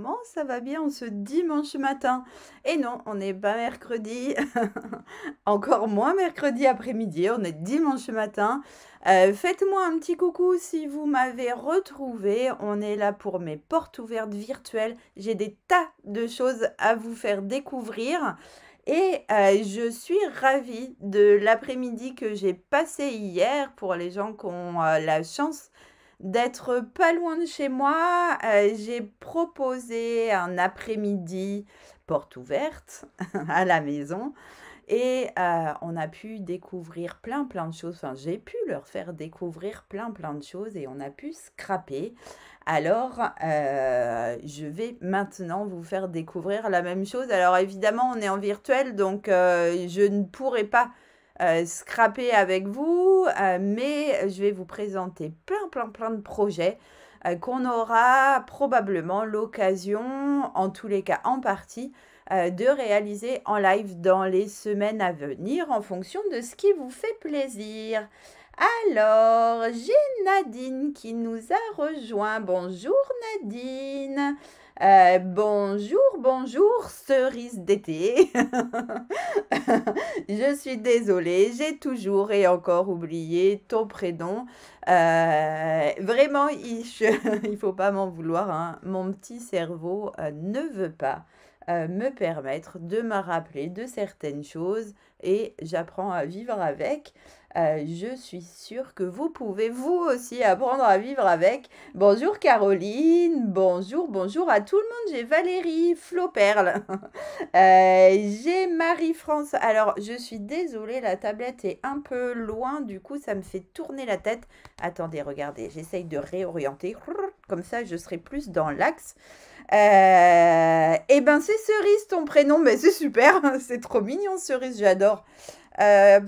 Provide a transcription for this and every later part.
comment ça va bien ce dimanche matin? Et non, on n'est pas mercredi, encore moins mercredi après-midi, on est dimanche matin. Faites-moi un petit coucou si vous m'avez retrouvé. On est là pour mes portes ouvertes virtuelles. J'ai des tas de choses à vous faire découvrir. Et je suis ravie de l'après-midi que j'ai passé hier pour les gens qui ont la chance d'être pas loin de chez moi. J'ai proposé un après-midi porte ouverte à la maison et on a pu découvrir plein de choses. Enfin, j'ai pu leur faire découvrir plein de choses et on a pu scraper. Alors, je vais maintenant vous faire découvrir la même chose. Alors, évidemment, on est en virtuel, donc je ne pourrai pas scraper avec vous, mais je vais vous présenter plein de projets qu'on aura probablement l'occasion, en tous les cas en partie, de réaliser en live dans les semaines à venir en fonction de ce qui vous fait plaisir. Alors, j'ai Nadine qui nous a rejoint. Bonjour Nadine. Bonjour, cerise d'été. Je suis désolée, j'ai toujours et encore oublié ton prénom. Vraiment, il faut pas m'en vouloir, hein. Mon petit cerveau ne veut pas me permettre de me rappeler de certaines choses et j'apprends à vivre avec. Je suis sûre que vous pouvez vous aussi apprendre à vivre avec. Bonjour Caroline, bonjour à tout le monde. J'ai Valérie, Flo Perle. J'ai Marie-France. Alors, je suis désolée, la tablette est un peu loin, du coup, ça me fait tourner la tête. Attendez, regardez, j'essaye de réorienter. Comme ça, je serai plus dans l'axe. Eh ben, c'est Cerise ton prénom, mais c'est super, c'est trop mignon Cerise, j'adore.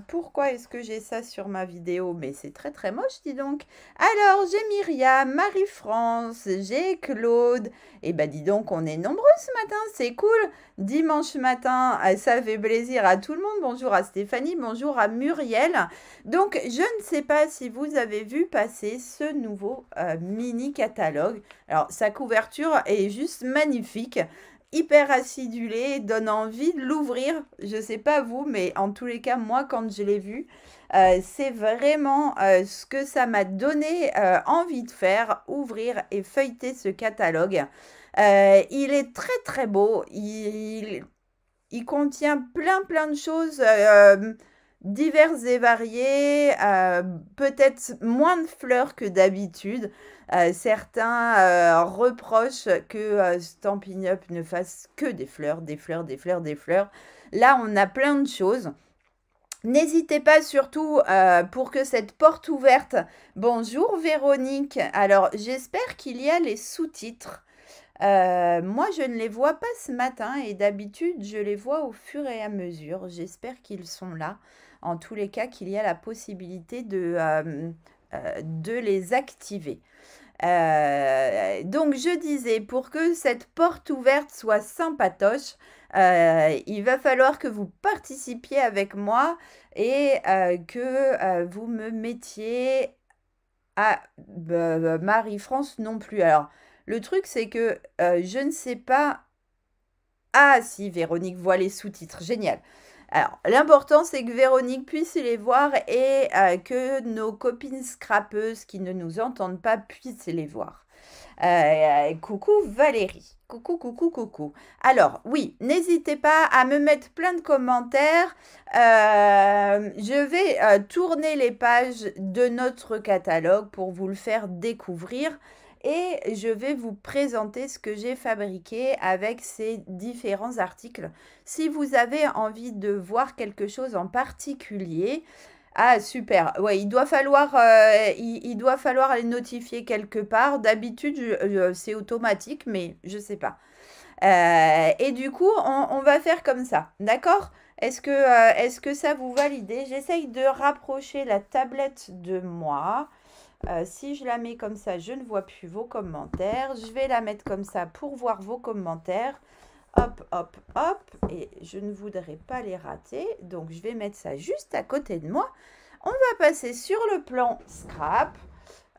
Pourquoi est-ce que j'ai ça sur ma vidéo? Mais c'est très moche, dis donc. Alors, j'ai Myriam, Marie-France, j'ai Claude. Eh ben, dis donc, on est nombreux ce matin, c'est cool. Dimanche matin, ça fait plaisir à tout le monde. Bonjour à Stéphanie, bonjour à Muriel. Donc, je ne sais pas si vous avez vu passer ce nouveau mini catalogue. Alors, sa couverture est juste magnifique. Hyper acidulé, donne envie de l'ouvrir. Je sais pas vous, mais en tous les cas, moi, quand je l'ai vu, c'est vraiment ce que ça m'a donné envie de faire, ouvrir et feuilleter ce catalogue. Il est très beau. Il contient plein de choses diverses et variées, peut-être moins de fleurs que d'habitude. Certains reprochent que Stampin' Up ne fasse que des fleurs. Là, on a plein de choses. N'hésitez pas surtout pour que cette porte ouverte. Bonjour Véronique. Alors, j'espère qu'il y a les sous-titres. Moi, je ne les vois pas ce matin et d'habitude, je les vois au fur et à mesure. J'espère qu'ils sont là. En tous les cas, qu'il y a la possibilité de les activer. Donc, je disais, pour que cette porte ouverte soit sympatoche, il va falloir que vous participiez avec moi et que vous me mettiez à Marie-France non plus. Alors, le truc, c'est que je ne sais pas... Ah si, Véronique voit les sous-titres, génial. Alors, l'important, c'est que Véronique puisse les voir et que nos copines scrapeuses qui ne nous entendent pas puissent les voir. Coucou Valérie. Coucou. Alors, oui, n'hésitez pas à me mettre plein de commentaires. Je vais tourner les pages de notre catalogue pour vous le faire découvrir. Et je vais vous présenter ce que j'ai fabriqué avec ces différents articles. Si vous avez envie de voir quelque chose en particulier, ah super, ouais, il doit falloir les notifier quelque part. D'habitude, c'est automatique, mais je sais pas. Et du coup, on va faire comme ça, d'accord? Est-ce que ça vous va l'idée? J'essaye de rapprocher la tablette de moi. Si je la mets comme ça, je ne vois plus vos commentaires. Je vais la mettre comme ça pour voir vos commentaires. Hop. Et je ne voudrais pas les rater. Donc, je vais mettre ça juste à côté de moi. On va passer sur le plan scrap.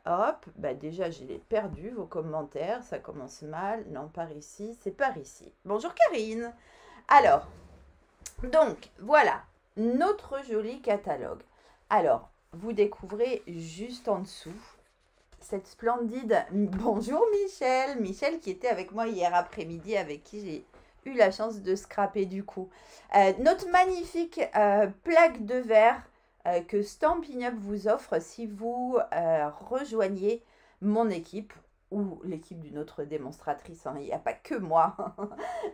hop, bah déjà j'ai perdu vos commentaires, ça commence mal. Non, par ici, c'est par ici. Bonjour Karine. Alors, donc voilà, notre joli catalogue. Alors, vous découvrez juste en dessous cette splendide... Bonjour Michel. Michel qui était avec moi hier après-midi, avec qui j'ai eu la chance de scraper du coup. Notre magnifique plaque de verre que Stampin' Up vous offre si vous rejoignez mon équipe ou l'équipe d'une autre démonstratrice, hein. Il n'y a pas que moi.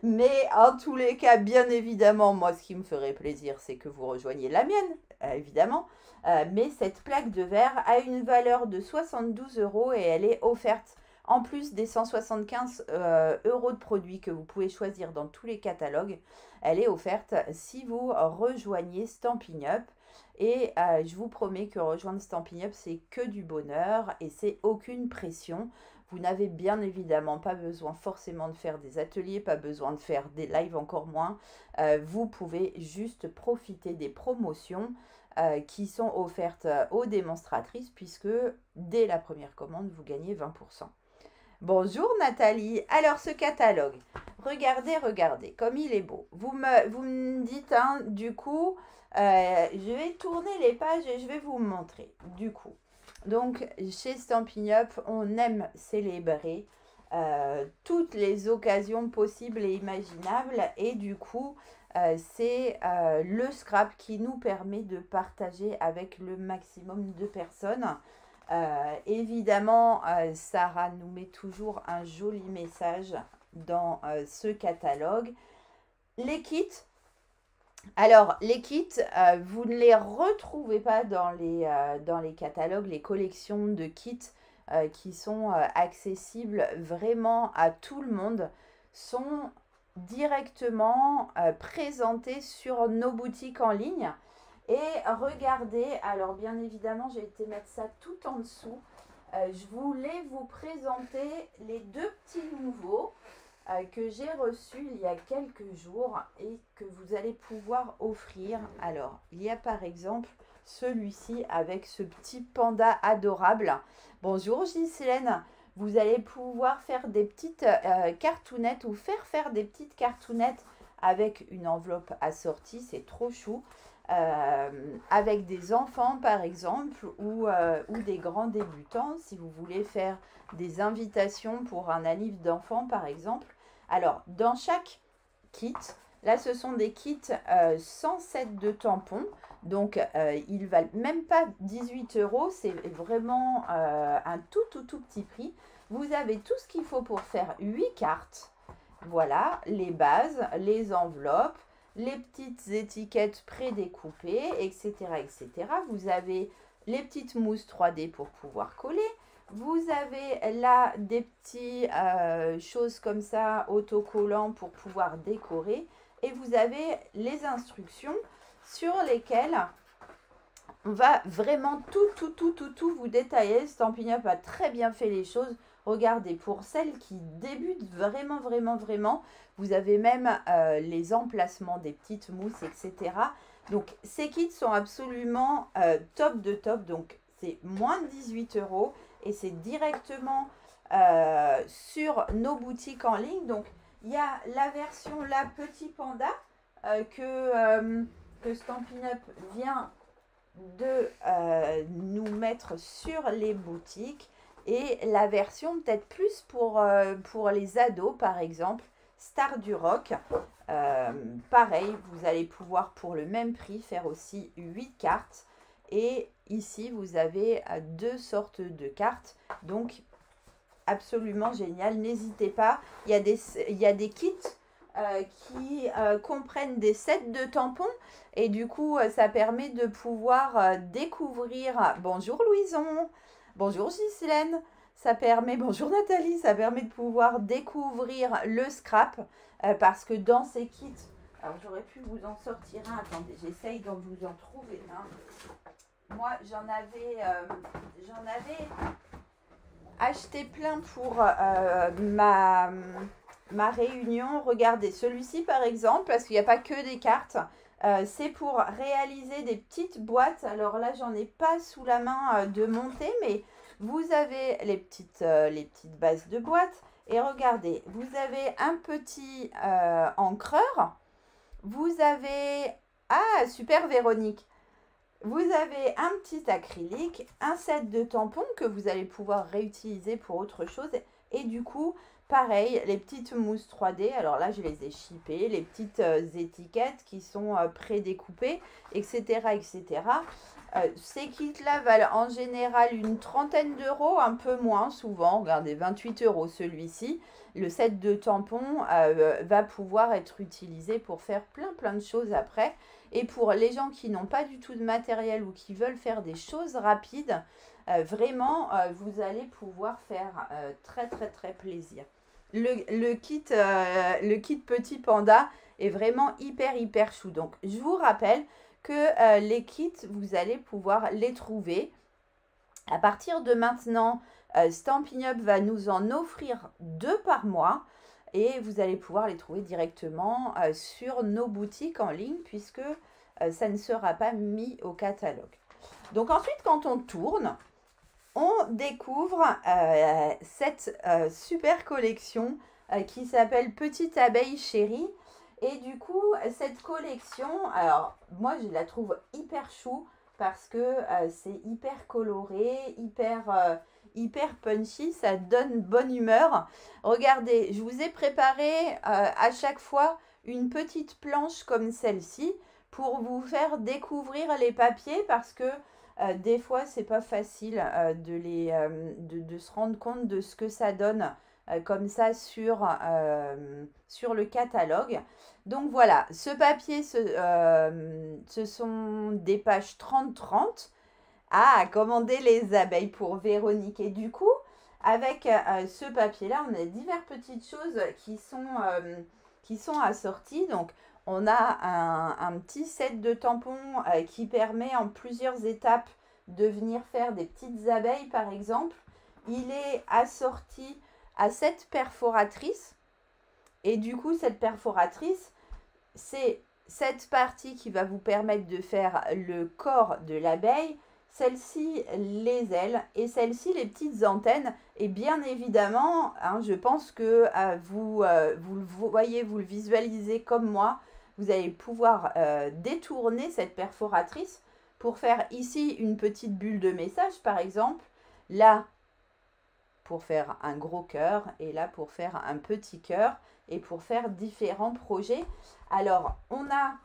Mais en tous les cas, bien évidemment, moi, ce qui me ferait plaisir, c'est que vous rejoigniez la mienne, évidemment. Mais cette plaque de verre a une valeur de 72 € et elle est offerte en plus des 175 € de produits que vous pouvez choisir dans tous les catalogues. Elle est offerte si vous rejoignez Stampin' Up. Et je vous promets que rejoindre Stampin' Up, c'est que du bonheur et c'est aucune pression. Vous n'avez bien évidemment pas besoin forcément de faire des ateliers, pas besoin de faire des lives encore moins. Vous pouvez juste profiter des promotions qui sont offertes aux démonstratrices puisque dès la première commande, vous gagnez 20%. Bonjour Nathalie. Alors ce catalogue, regardez, comme il est beau. Vous me dites, hein, du coup, je vais tourner les pages et je vais vous montrer. Du coup, donc chez Stampin' Up, on aime célébrer toutes les occasions possibles et imaginables. Et du coup, c'est le scrap qui nous permet de partager avec le maximum de personnes. Évidemment, Sarah nous met toujours un joli message dans ce catalogue. Les kits, alors les kits, vous ne les retrouvez pas dans les catalogues, les collections de kits qui sont accessibles vraiment à tout le monde, sont directement présentés sur nos boutiques en ligne. Et regardez, alors bien évidemment, j'ai été mettre ça tout en dessous. Je voulais vous présenter les deux petits nouveaux que j'ai reçus il y a quelques jours et que vous allez pouvoir offrir. Alors, il y a par exemple celui-ci avec ce petit panda adorable. Bonjour Ghislaine, vous allez pouvoir faire des petites cartounettes ou faire des petites cartounettes avec une enveloppe assortie, c'est trop chou. Avec des enfants par exemple ou des grands débutants si vous voulez faire des invitations pour un anniv d'enfants par exemple. Alors dans chaque kit, là ce sont des kits sans set de tampons, donc ils valent même pas 18 €, c'est vraiment un tout petit prix. Vous avez tout ce qu'il faut pour faire 8 cartes, voilà, les bases, les enveloppes, les petites étiquettes prédécoupées, etc., etc. Vous avez les petites mousses 3D pour pouvoir coller. Vous avez là des petits choses comme ça, autocollants pour pouvoir décorer. Et vous avez les instructions sur lesquelles on va vraiment tout vous détailler. Stampin' Up a très bien fait les choses. Regardez, pour celles qui débutent vraiment, vous avez même les emplacements des petites mousses, etc. Donc, ces kits sont absolument top de top. Donc, c'est moins de 18 € et c'est directement sur nos boutiques en ligne. Donc, il y a la version La Petit Panda que Stampin' Up vient de nous mettre sur les boutiques. Et la version peut-être plus pour les ados, par exemple, Star du Rock. Pareil, vous allez pouvoir pour le même prix faire aussi 8 cartes. Et ici, vous avez deux sortes de cartes. Donc, absolument génial. N'hésitez pas. Il y a des kits qui comprennent des sets de tampons. Et du coup, ça permet de pouvoir découvrir... Bonjour Louison. Bonjour Ghislaine, bonjour Nathalie, ça permet de pouvoir découvrir le scrap parce que dans ces kits, alors j'aurais pu vous en sortir un, attendez, j'essaye d'en vous en trouver un. Moi j'en avais acheté plein pour ma réunion. Regardez, celui-ci par exemple, parce qu'il n'y a pas que des cartes. C'est pour réaliser des petites boîtes. Alors là, j'en ai pas sous la main de monter, mais Vous avez les petites bases de boîte. Et regardez, vous avez un petit encreur. Vous avez... Ah, super Véronique. Vous avez un petit acrylique, un set de tampons que vous allez pouvoir réutiliser pour autre chose. Et du coup, pareil, les petites mousses 3D. Alors là, je les ai chippées. Les petites étiquettes qui sont prédécoupées, etc. etc. Ces kits-là valent en général une trentaine d'euros, un peu moins souvent. Regardez, 28 € celui-ci. Le set de tampons va pouvoir être utilisé pour faire plein de choses après. Et pour les gens qui n'ont pas du tout de matériel ou qui veulent faire des choses rapides, vraiment, vous allez pouvoir faire très plaisir. Le kit Petit Panda est vraiment hyper chou. Donc, je vous rappelle que les kits, vous allez pouvoir les trouver. À partir de maintenant, Stampin' Up va nous en offrir 2 par mois. Et vous allez pouvoir les trouver directement sur nos boutiques en ligne puisque ça ne sera pas mis au catalogue. Donc ensuite, quand on tourne, on découvre cette super collection qui s'appelle Petite Abeille Chérie. Et du coup, cette collection, alors moi je la trouve hyper chou parce que c'est hyper coloré, hyper punchy, ça donne bonne humeur. Regardez, je vous ai préparé à chaque fois une petite planche comme celle-ci pour vous faire découvrir les papiers parce que des fois c'est pas facile de se rendre compte de ce que ça donne comme ça sur le catalogue. Donc voilà, ce papier, ce sont des pages 30-30. Ah, commander les abeilles pour Véronique. Et du coup, avec ce papier-là, on a diverses petites choses qui sont assorties. Donc, on a un petit set de tampons qui permet en plusieurs étapes de venir faire des petites abeilles, par exemple. Il est assorti à cette perforatrice. Et du coup, cette perforatrice, c'est cette partie qui va vous permettre de faire le corps de l'abeille, celle-ci les ailes et celle-ci les petites antennes. Et bien évidemment, hein, je pense que vous le voyez, vous le visualisez comme moi, vous allez pouvoir détourner cette perforatrice pour faire ici une petite bulle de message par exemple, là pour faire un gros cœur et là pour faire un petit cœur et pour faire différents projets. Alors, on a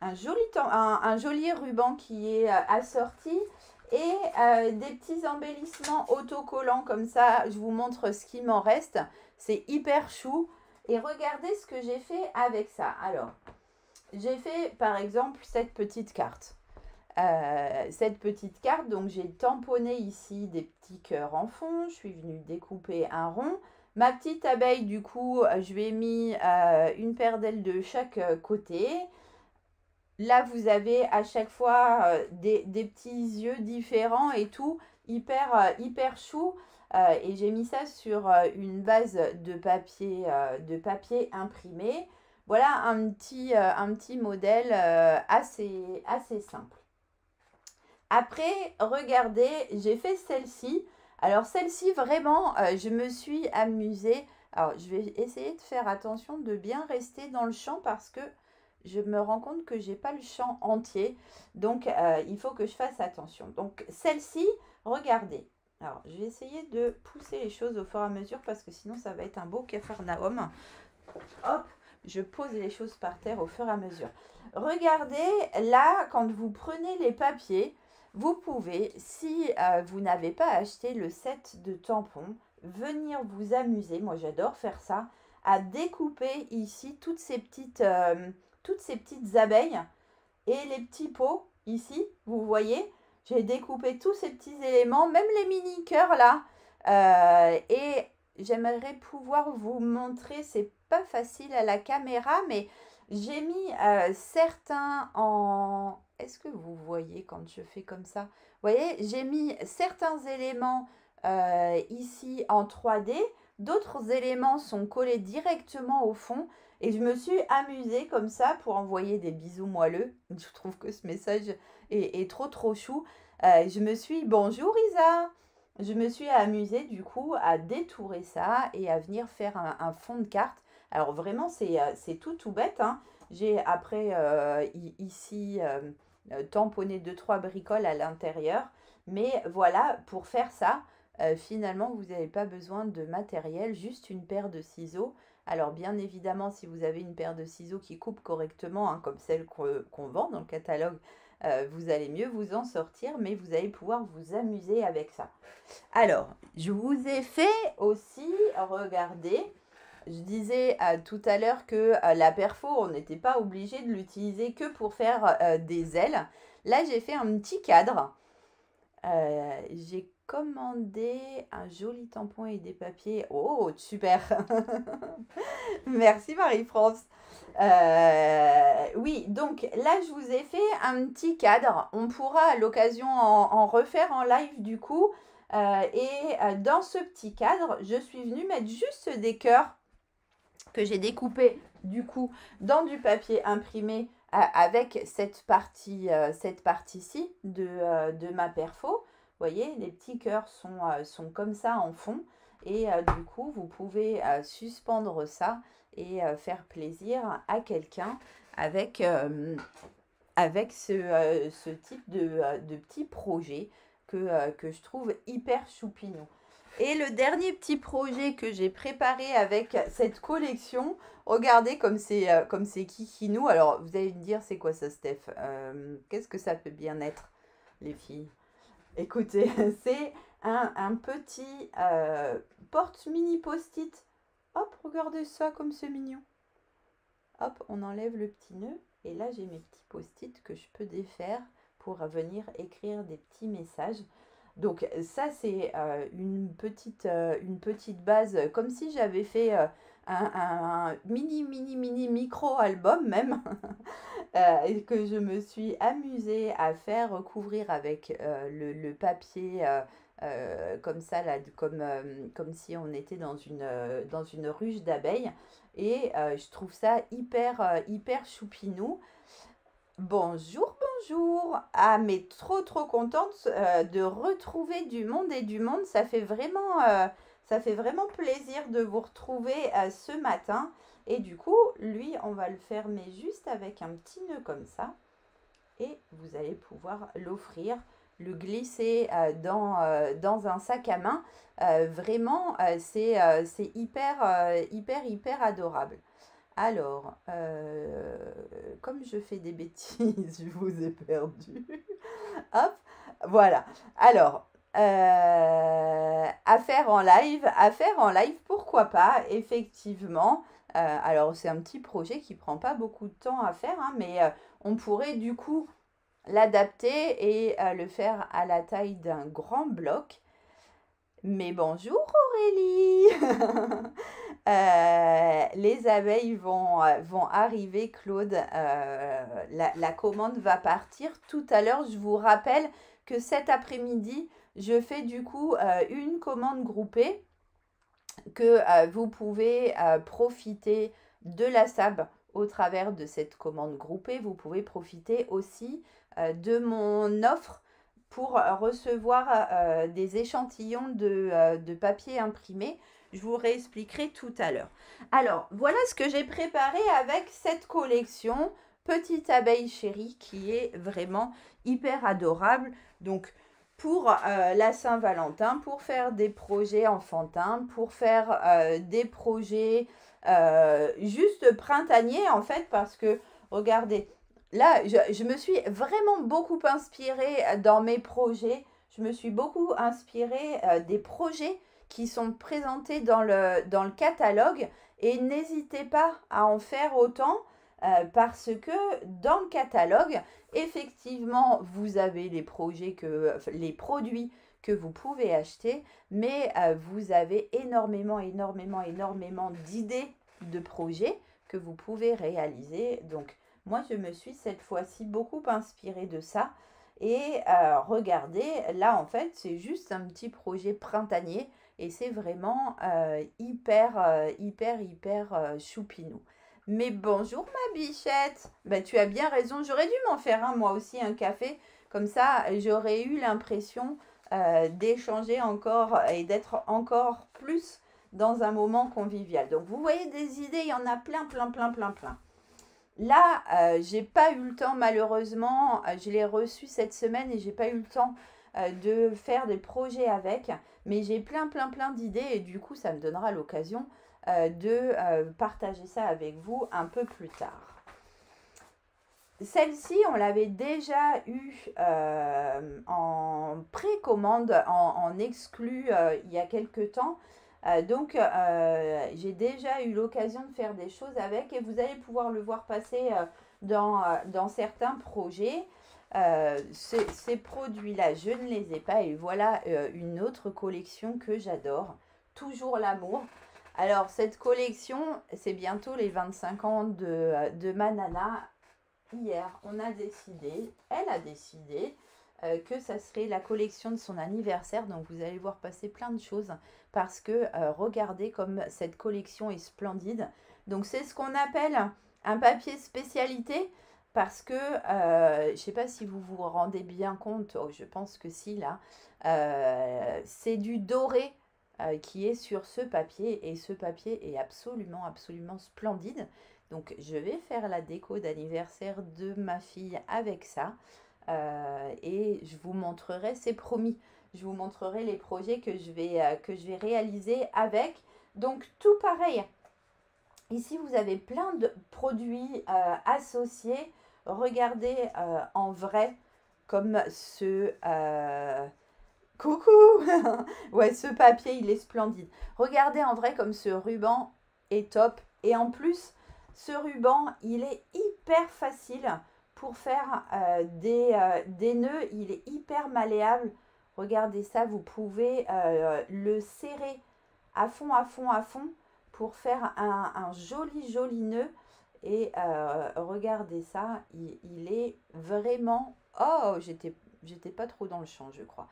un joli ruban qui est assorti et des petits embellissements autocollants comme ça. Je vous montre ce qui m'en reste. C'est hyper chou. Et regardez ce que j'ai fait avec ça. Alors, j'ai fait par exemple cette petite carte. Donc j'ai tamponné ici des petits cœurs en fond. Je suis venue découper un rond. Ma petite abeille, du coup, je lui ai mis une paire d'ailes de chaque côté. Là, vous avez à chaque fois des petits yeux différents et tout, hyper chou. Et j'ai mis ça sur une base de papier imprimé. Voilà un petit modèle assez simple. Après, regardez, j'ai fait celle-ci. Alors celle-ci, vraiment, je me suis amusée. Alors, je vais essayer de faire attention de bien rester dans le champ parce que je me rends compte que j'ai pas le champ entier. Donc, il faut que je fasse attention. Donc, celle-ci, regardez. Alors, je vais essayer de pousser les choses au fur et à mesure parce que sinon, ça va être un beau capharnaüm. Hop, je pose les choses par terre au fur et à mesure. Regardez, là, quand vous prenez les papiers, vous pouvez, si vous n'avez pas acheté le set de tampons, venir vous amuser, moi j'adore faire ça, à découper ici toutes ces petites abeilles et les petits pots ici, vous voyez, j'ai découpé tous ces petits éléments, même les mini cœurs là, et j'aimerais pouvoir vous montrer, c'est pas facile à la caméra, mais j'ai mis certains en... Est-ce que vous voyez quand je fais comme ça? Vous voyez, j'ai mis certains éléments ici en 3D. D'autres éléments sont collés directement au fond. Et je me suis amusée comme ça pour envoyer des bisous moelleux. Je trouve que ce message est trop chou. Je me suis... Bonjour Isa! je me suis amusée du coup à détourer ça et à venir faire un fond de carte. Alors vraiment, c'est tout bête, hein. J'ai après ici tamponné deux, trois bricoles à l'intérieur. Mais voilà, pour faire ça, finalement, vous n'avez pas besoin de matériel, juste une paire de ciseaux. Alors bien évidemment, si vous avez une paire de ciseaux qui coupe correctement, hein, comme celle qu'on vend dans le catalogue, vous allez mieux vous en sortir, mais vous allez pouvoir vous amuser avec ça. Alors, je vous ai fait aussi regarder. Je disais tout à l'heure que la perfo, on n'était pas obligé de l'utiliser que pour faire des ailes. Là, j'ai fait un petit cadre. J'ai commandé un joli tampon et des papiers. Oh, super! Merci Marie-France. Oui, donc là, je vous ai fait un petit cadre. On pourra à l'occasion en refaire en live du coup. Dans ce petit cadre, je suis venue mettre juste des cœurs que j'ai découpés du coup dans du papier imprimé avec cette partie-ci de ma perfo. Vous voyez, les petits cœurs sont comme ça en fond. Et du coup, vous pouvez suspendre ça et faire plaisir à quelqu'un avec, ce type de petit projet que je trouve hyper choupinou. Et le dernier petit projet que j'ai préparé avec cette collection, regardez comme c'est kikinou. Alors, vous allez me dire, c'est quoi ça, Steph? Qu'est-ce que ça peut bien être, les filles? Écoutez, c'est un petit porte-mini post-it. Hop, regardez ça comme c'est mignon. Hop, on enlève le petit nœud. Et là, j'ai mes petits post-it que je peux défaire pour venir écrire des petits messages. Donc ça, c'est une petite base, comme si j'avais fait un mini micro-album même, et que je me suis amusée à faire recouvrir avec le papier comme ça, là, comme si on était dans une ruche d'abeilles. Et je trouve ça hyper choupinou. Bonjour, bonjour. Ah, mais trop contente de retrouver du monde et du monde. Ça fait vraiment plaisir de vous retrouver ce matin. Et du coup, lui, on va le fermer juste avec un petit nœud comme ça. Et vous allez pouvoir l'offrir, le glisser dans un sac à main. Vraiment, c'est hyper adorable. Alors, comme je fais des bêtises, je vous ai perdu. Hop, voilà. Alors, à faire en live, pourquoi pas, effectivement. Alors, c'est un petit projet qui prend pas beaucoup de temps à faire, hein, mais on pourrait du coup l'adapter et le faire à la taille d'un grand bloc. Mais bonjour Aurélie. Les abeilles vont arriver, Claude. La commande va partir tout à l'heure. Je vous rappelle que cet après-midi, je fais du coup une commande groupée que vous pouvez profiter de la SAB au travers de cette commande groupée. Vous pouvez profiter aussi de mon offre pour recevoir des échantillons de papier imprimé. Je vous réexpliquerai tout à l'heure. Alors, voilà ce que j'ai préparé avec cette collection Petite Abeille Chérie qui est vraiment hyper adorable. Donc, pour la Saint-Valentin, pour faire des projets enfantins, pour faire des projets juste printaniers en fait, parce que, regardez, là, je me suis vraiment beaucoup inspirée dans mes projets. Je me suis beaucoup inspirée des projets qui sont présentés dans le catalogue. Et n'hésitez pas à en faire autant parce que dans le catalogue, effectivement, vous avez les produits que vous pouvez acheter, mais vous avez énormément d'idées de projets que vous pouvez réaliser. Donc, moi, je me suis cette fois-ci beaucoup inspirée de ça. Et regardez, là, en fait, c'est juste un petit projet printanier et c'est vraiment hyper choupinou. Mais bonjour ma bichette. Ben, tu as bien raison, j'aurais dû m'en faire un moi aussi, un café. Comme ça, j'aurais eu l'impression d'échanger encore et d'être encore plus dans un moment convivial. Donc vous voyez des idées, il y en a plein, plein, plein, plein, plein. Là, j'ai pas eu le temps malheureusement, je l'ai reçu cette semaine et j'ai pas eu le temps de faire des projets avec, mais j'ai plein, plein, plein d'idées et du coup, ça me donnera l'occasion de partager ça avec vous un peu plus tard. Celle-ci, on l'avait déjà eu en précommande, en exclu il y a quelques temps. Donc, j'ai déjà eu l'occasion de faire des choses avec et vous allez pouvoir le voir passer dans certains projets. Ces produits-là, je ne les ai pas et voilà une autre collection que j'adore. Toujours l'amour. Alors, cette collection, c'est bientôt les 25 ans de ma nana. Hier, elle a décidé que ça serait la collection de son anniversaire. Donc, vous allez voir passer plein de choses parce que regardez comme cette collection est splendide. Donc, c'est ce qu'on appelle un papier spécialité parce que je ne sais pas si vous vous rendez bien compte, oh, je pense que si là, c'est du doré qui est sur ce papier et ce papier est absolument, absolument splendide. Donc, je vais faire la déco d'anniversaire de ma fille avec ça. Et je vous montrerai, c'est promis, je vous montrerai les projets que je vais réaliser avec. Donc, tout pareil. Ici, vous avez plein de produits associés. Regardez en vrai comme ce... coucou ouais, ce papier, il est splendide. Regardez en vrai comme ce ruban est top. Et en plus, ce ruban, il est hyper facile pour faire des nœuds. Il est hyper malléable. Regardez ça, vous pouvez le serrer à fond, à fond, à fond pour faire un joli, joli nœud. Et regardez ça, il est vraiment... Oh, j'étais pas trop dans le champ, je crois.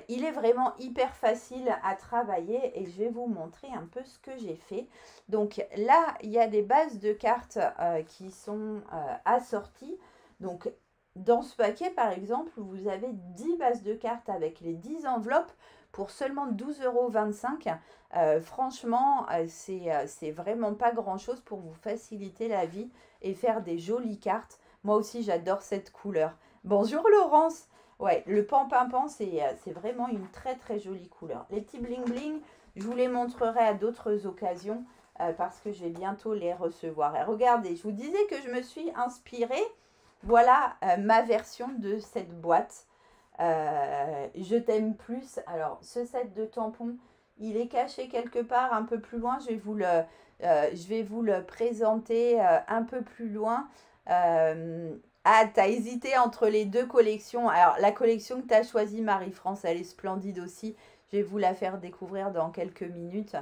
Il est vraiment hyper facile à travailler et je vais vous montrer un peu ce que j'ai fait. Donc là, il y a des bases de cartes qui sont assorties. Donc dans ce paquet, par exemple, vous avez 10 bases de cartes avec les 10 enveloppes pour seulement 12,25 €. Franchement, c'est vraiment pas grand-chose pour vous faciliter la vie et faire des jolies cartes. Moi aussi, j'adore cette couleur. Bonjour Laurence. Ouais, le pampimpan, c'est vraiment une très très jolie couleur. Les petits bling bling, je vous les montrerai à d'autres occasions parce que je vais bientôt les recevoir. Et regardez, je vous disais que je me suis inspirée. Voilà ma version de cette boîte. Je t'aime plus. Alors, ce set de tampons, il est caché quelque part un peu plus loin. Je vais vous le présenter un peu plus loin. Ah, t'as hésité entre les deux collections. Alors, la collection que tu as choisie, Marie-France, elle est splendide aussi. Je vais vous la faire découvrir dans quelques minutes.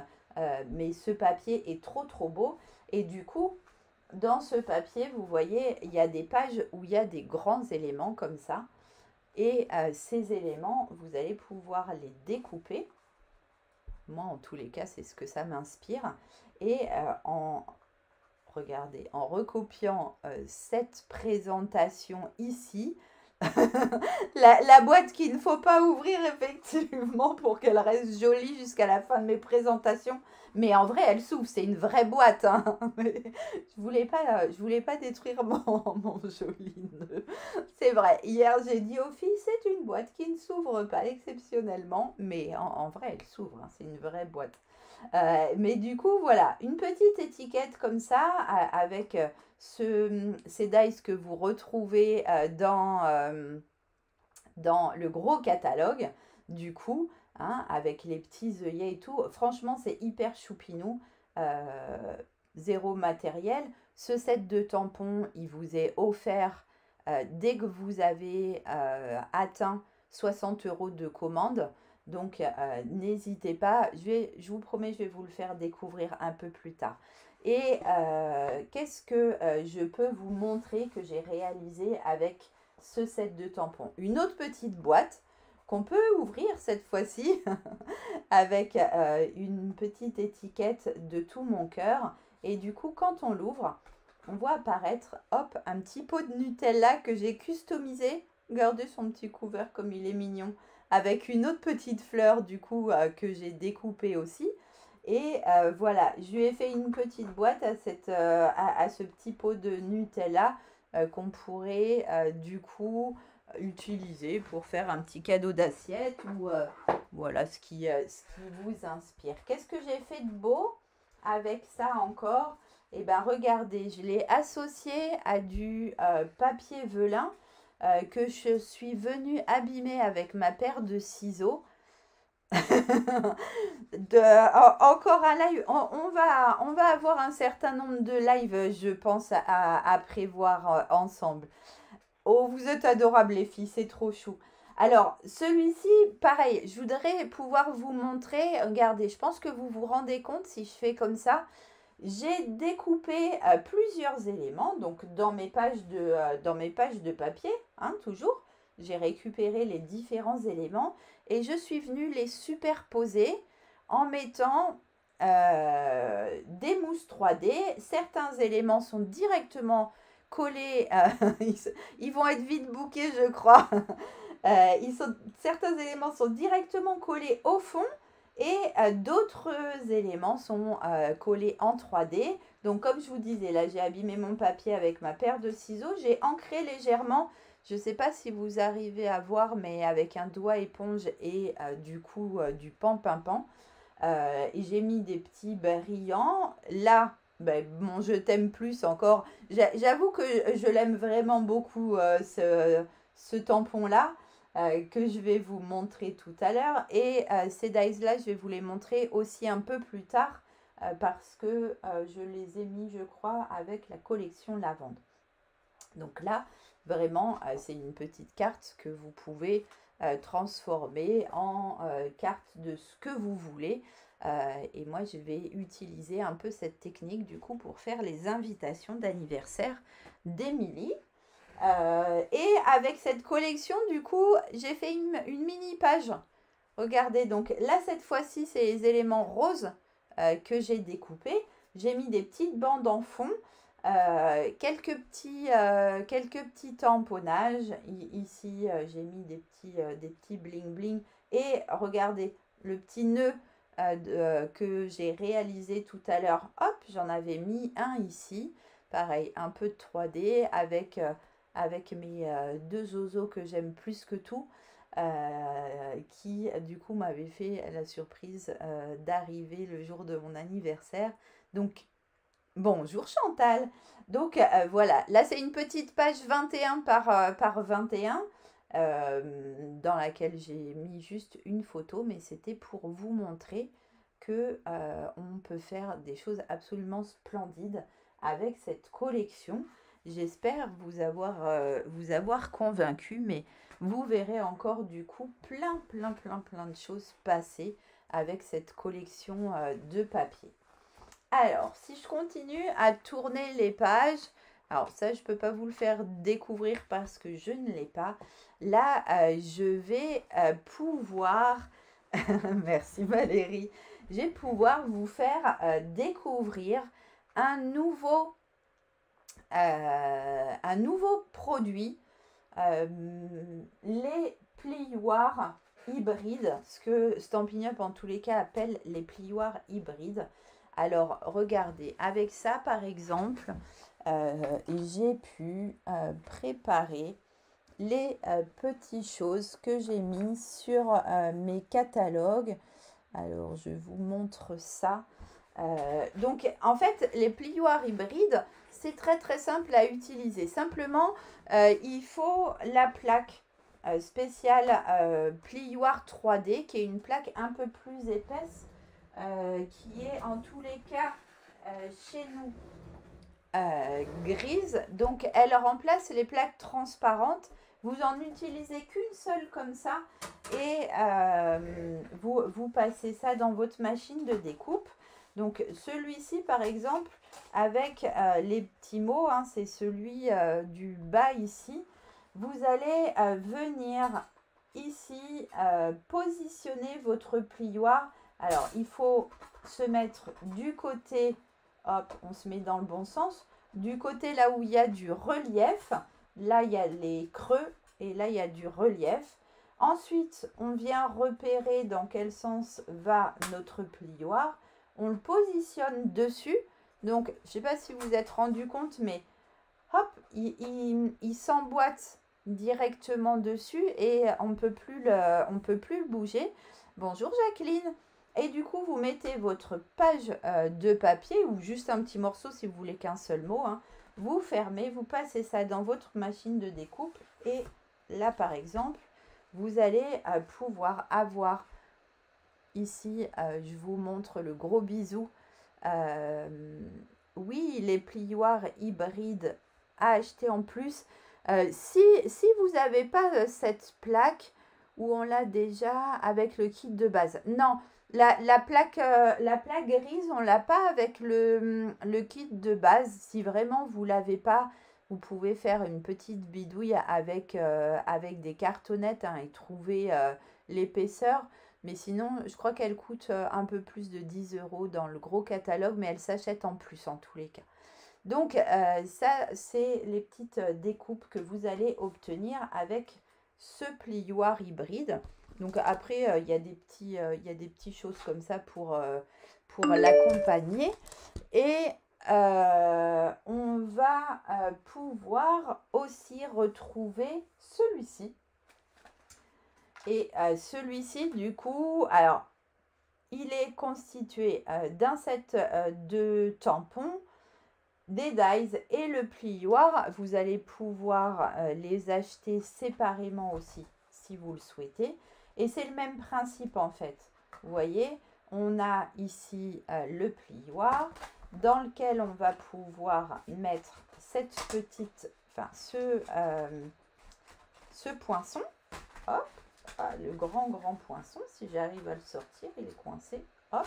Mais ce papier est trop, trop beau. Et du coup, dans ce papier, vous voyez, il y a des pages où il y a des grands éléments comme ça. Et ces éléments, vous allez pouvoir les découper. Moi, en tous les cas, c'est ce que ça m'inspire. Et regardez, en recopiant cette présentation ici, la boîte qu'il ne faut pas ouvrir effectivement pour qu'elle reste jolie jusqu'à la fin de mes présentations. Mais en vrai, elle s'ouvre, c'est une vraie boîte. Hein. Je voulais pas détruire mon joli nœud. C'est vrai, hier j'ai dit aux filles, c'est une boîte qui ne s'ouvre pas exceptionnellement. Mais en vrai, elle s'ouvre, hein, c'est une vraie boîte. Mais du coup, voilà, une petite étiquette comme ça, avec ces dice que vous retrouvez dans le gros catalogue, du coup, hein, avec les petits œillets et tout. Franchement, c'est hyper choupinou, zéro matériel. Ce set de tampons, il vous est offert dès que vous avez atteint 60 € de commande. Donc, n'hésitez pas, je vous promets, je vais vous le faire découvrir un peu plus tard. Et qu'est-ce que je peux vous montrer que j'ai réalisé avec ce set de tampons? Une autre petite boîte qu'on peut ouvrir cette fois-ci avec une petite étiquette de tout mon cœur. Et du coup, quand on l'ouvre, on voit apparaître, hop, un petit pot de Nutella que j'ai customisé. Regardez son petit couvert comme il est mignon. avec une autre petite fleur du coup que j'ai découpée aussi. Et voilà, je lui ai fait une petite boîte à ce petit pot de Nutella qu'on pourrait du coup utiliser pour faire un petit cadeau d'assiette ou voilà ce qui vous inspire. Qu'est-ce que j'ai fait de beau avec ça encore? Eh bien, regardez, je l'ai associé à du papier velin que je suis venue abîmer avec ma paire de ciseaux. Encore un live. On va avoir un certain nombre de lives, je pense, à prévoir ensemble. Oh, vous êtes adorables, les filles, c'est trop chou. Alors, celui-ci, pareil, je voudrais pouvoir vous montrer. Regardez, je pense que vous vous rendez compte si je fais comme ça. J'ai découpé plusieurs éléments, donc dans mes pages de papier, hein, toujours. J'ai récupéré les différents éléments et je suis venue les superposer en mettant des mousses 3D. Certains éléments sont directement collés, ils vont être vite bookés, je crois. Certains éléments sont directement collés au fond et d'autres éléments sont collés en 3D. Donc comme je vous disais, là j'ai abîmé mon papier avec ma paire de ciseaux. J'ai ancré légèrement, je ne sais pas si vous arrivez à voir, mais avec un doigt éponge et du coup du pan-pin-pan. Et j'ai mis des petits brillants. Là, ben, mon je t'aime plus encore. J'avoue que je l'aime vraiment beaucoup, ce tampon-là que je vais vous montrer tout à l'heure. Et ces dies-là, je vais vous les montrer aussi un peu plus tard parce que je les ai mis, je crois, avec la collection lavande. Donc là, vraiment, c'est une petite carte que vous pouvez transformer en carte de ce que vous voulez. Et moi, je vais utiliser un peu cette technique du coup pour faire les invitations d'anniversaire d'Émilie. Et avec cette collection, du coup, j'ai fait une mini page. Regardez, donc là, cette fois-ci, c'est les éléments roses que j'ai découpés. J'ai mis des petites bandes en fond, quelques petits tamponnages. Ici, j'ai mis des petits bling-bling. Et regardez, le petit nœud que j'ai réalisé tout à l'heure. Hop, j'en avais mis un ici. Pareil, un peu de 3D avec mes deux oiseaux que j'aime plus que tout, qui du coup m'avaient fait la surprise d'arriver le jour de mon anniversaire. Donc, bonjour Chantal. Donc voilà, là c'est une petite page 21 par 21 dans laquelle j'ai mis juste une photo, mais c'était pour vous montrer que on peut faire des choses absolument splendides avec cette collection. J'espère vous avoir convaincu, mais vous verrez encore du coup plein de choses passer avec cette collection de papier. Alors, si je continue à tourner les pages, alors ça, je ne peux pas vous le faire découvrir parce que je ne l'ai pas. Là, je vais pouvoir, merci Valérie, je vais pouvoir vous faire découvrir un nouveau produit, les plioirs hybrides, ce que Stampin' Up en tous les cas appelle les plioirs hybrides. Alors regardez, avec ça par exemple, j'ai pu préparer les petites choses que j'ai mis sur mes catalogues. Alors je vous montre ça. Donc en fait les plioirs hybrides, c'est très simple à utiliser. Simplement il faut la plaque spéciale plioir 3D, qui est une plaque un peu plus épaisse, qui est en tous les cas chez nous grise. Donc elle remplace les plaques transparentes. Vous en utilisez qu'une seule comme ça et vous passez ça dans votre machine de découpe. Donc celui-ci par exemple avec les petits mots, hein, c'est celui du bas ici. Vous allez venir ici positionner votre plioir. Alors il faut se mettre du côté, hop, on se met dans le bon sens, du côté là où il y a du relief. Là il y a les creux et là il y a du relief. Ensuite, on vient repérer dans quel sens va notre plioir. On le positionne dessus. Donc, je ne sais pas si vous vous êtes rendu compte, mais hop, il s'emboîte directement dessus et on ne peut plus le bouger. Bonjour Jacqueline. Et du coup, vous mettez votre page de papier ou juste un petit morceau si vous voulez qu'un seul mot. Hein. Vous fermez, vous passez ça dans votre machine de découpe. Et là, par exemple, vous allez pouvoir avoir ici, je vous montre le gros bisou. Oui, les plioirs hybrides à acheter en plus. Si vous n'avez pas cette plaque où on l'a déjà avec le kit de base. Non, la plaque grise, on ne l'a pas avec le kit de base. Si vraiment vous ne l'avez pas, vous pouvez faire une petite bidouille avec des cartonnettes hein, et trouver l'épaisseur. Mais sinon, je crois qu'elle coûte un peu plus de 10 € dans le gros catalogue, mais elle s'achète en plus en tous les cas. Donc, ça, c'est les petites découpes que vous allez obtenir avec ce plioir hybride. Donc, après, il y a des petites choses comme ça pour l'accompagner. Et on va pouvoir aussi retrouver celui-ci. Et celui-ci, du coup, alors, il est constitué d'un set de tampons, des dies et le plioir. Vous allez pouvoir les acheter séparément aussi, si vous le souhaitez. Et c'est le même principe, en fait. Vous voyez, on a ici le plioir, dans lequel on va pouvoir mettre cette petite, enfin, ce poinçon. Hop. Le grand poinçon, si j'arrive à le sortir, il est coincé. Hop.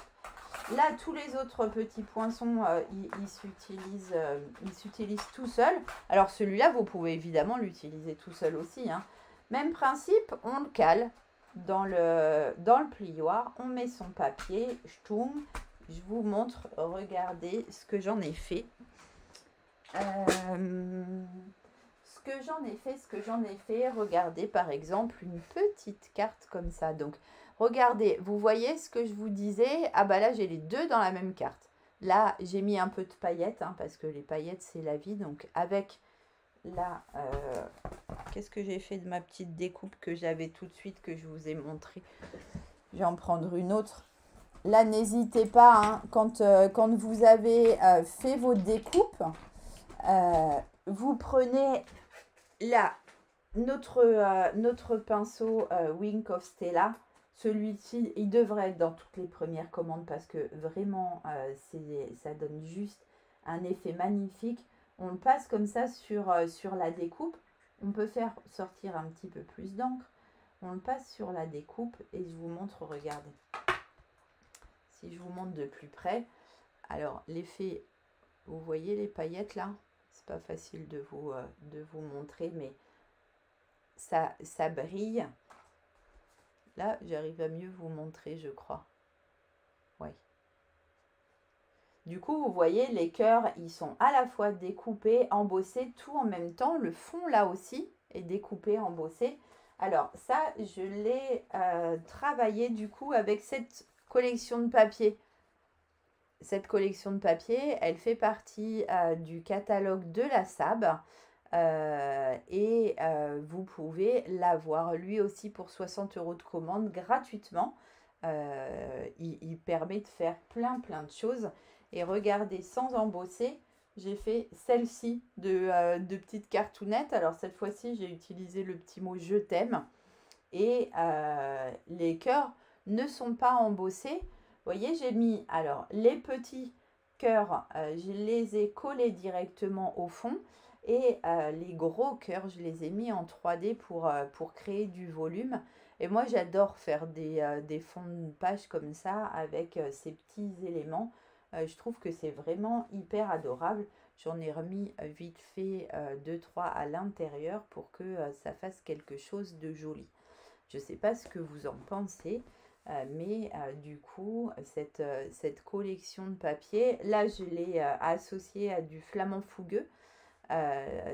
Là, tous les autres petits poinçons, ils s'utilisent tout seuls. Alors celui-là, vous pouvez évidemment l'utiliser tout seul aussi. Hein. Même principe, on le cale dans le plioir. On met son papier. Je vous montre, regardez ce que j'en ai fait. Ce que j'en ai fait, regardez par exemple une petite carte comme ça. Donc, regardez, vous voyez ce que je vous disais. Ah bah là, j'ai les deux dans la même carte. Là, j'ai mis un peu de paillettes, hein, parce que les paillettes, c'est la vie. Donc, avec là, qu'est-ce que j'ai fait de ma petite découpe que j'avais tout de suite, que je vous ai montré. Je vais en prendre une autre. Là, n'hésitez pas, hein, quand vous avez fait vos découpes, vous prenez là notre pinceau Wink of Stella. Celui-ci, il devrait être dans toutes les premières commandes parce que vraiment, ça donne juste un effet magnifique. On le passe comme ça sur la découpe. On peut faire sortir un petit peu plus d'encre. On le passe sur la découpe et je vous montre, regardez. Si je vous montre de plus près, alors l'effet, vous voyez les paillettes là? C'est pas facile de vous montrer, mais ça brille. Là, j'arrive à mieux vous montrer, je crois. Oui. Du coup, vous voyez, les cœurs, ils sont à la fois découpés, embossés, tout en même temps. Le fond, là aussi, est découpé, embossé. Alors, ça, je l'ai travaillé, du coup, avec cette collection de papier. Cette collection de papier, elle fait partie du catalogue de la SAB. Et vous pouvez l'avoir lui aussi pour 60 € de commande gratuitement. Il permet de faire plein de choses. Et regardez, sans embosser, j'ai fait celle-ci de petites cartounettes. Alors cette fois-ci, j'ai utilisé le petit mot je t'aime. Et les cœurs ne sont pas embossés. Vous voyez, j'ai mis alors les petits cœurs, je les ai collés directement au fond. Et les gros cœurs, je les ai mis en 3D pour créer du volume. Et moi, j'adore faire des fonds de page comme ça avec ces petits éléments. Je trouve que c'est vraiment hyper adorable. J'en ai remis vite fait 2-3 à l'intérieur pour que ça fasse quelque chose de joli. Je ne sais pas ce que vous en pensez. Mais du coup, cette collection de papier, là, je l'ai associée à du flamand fougueux.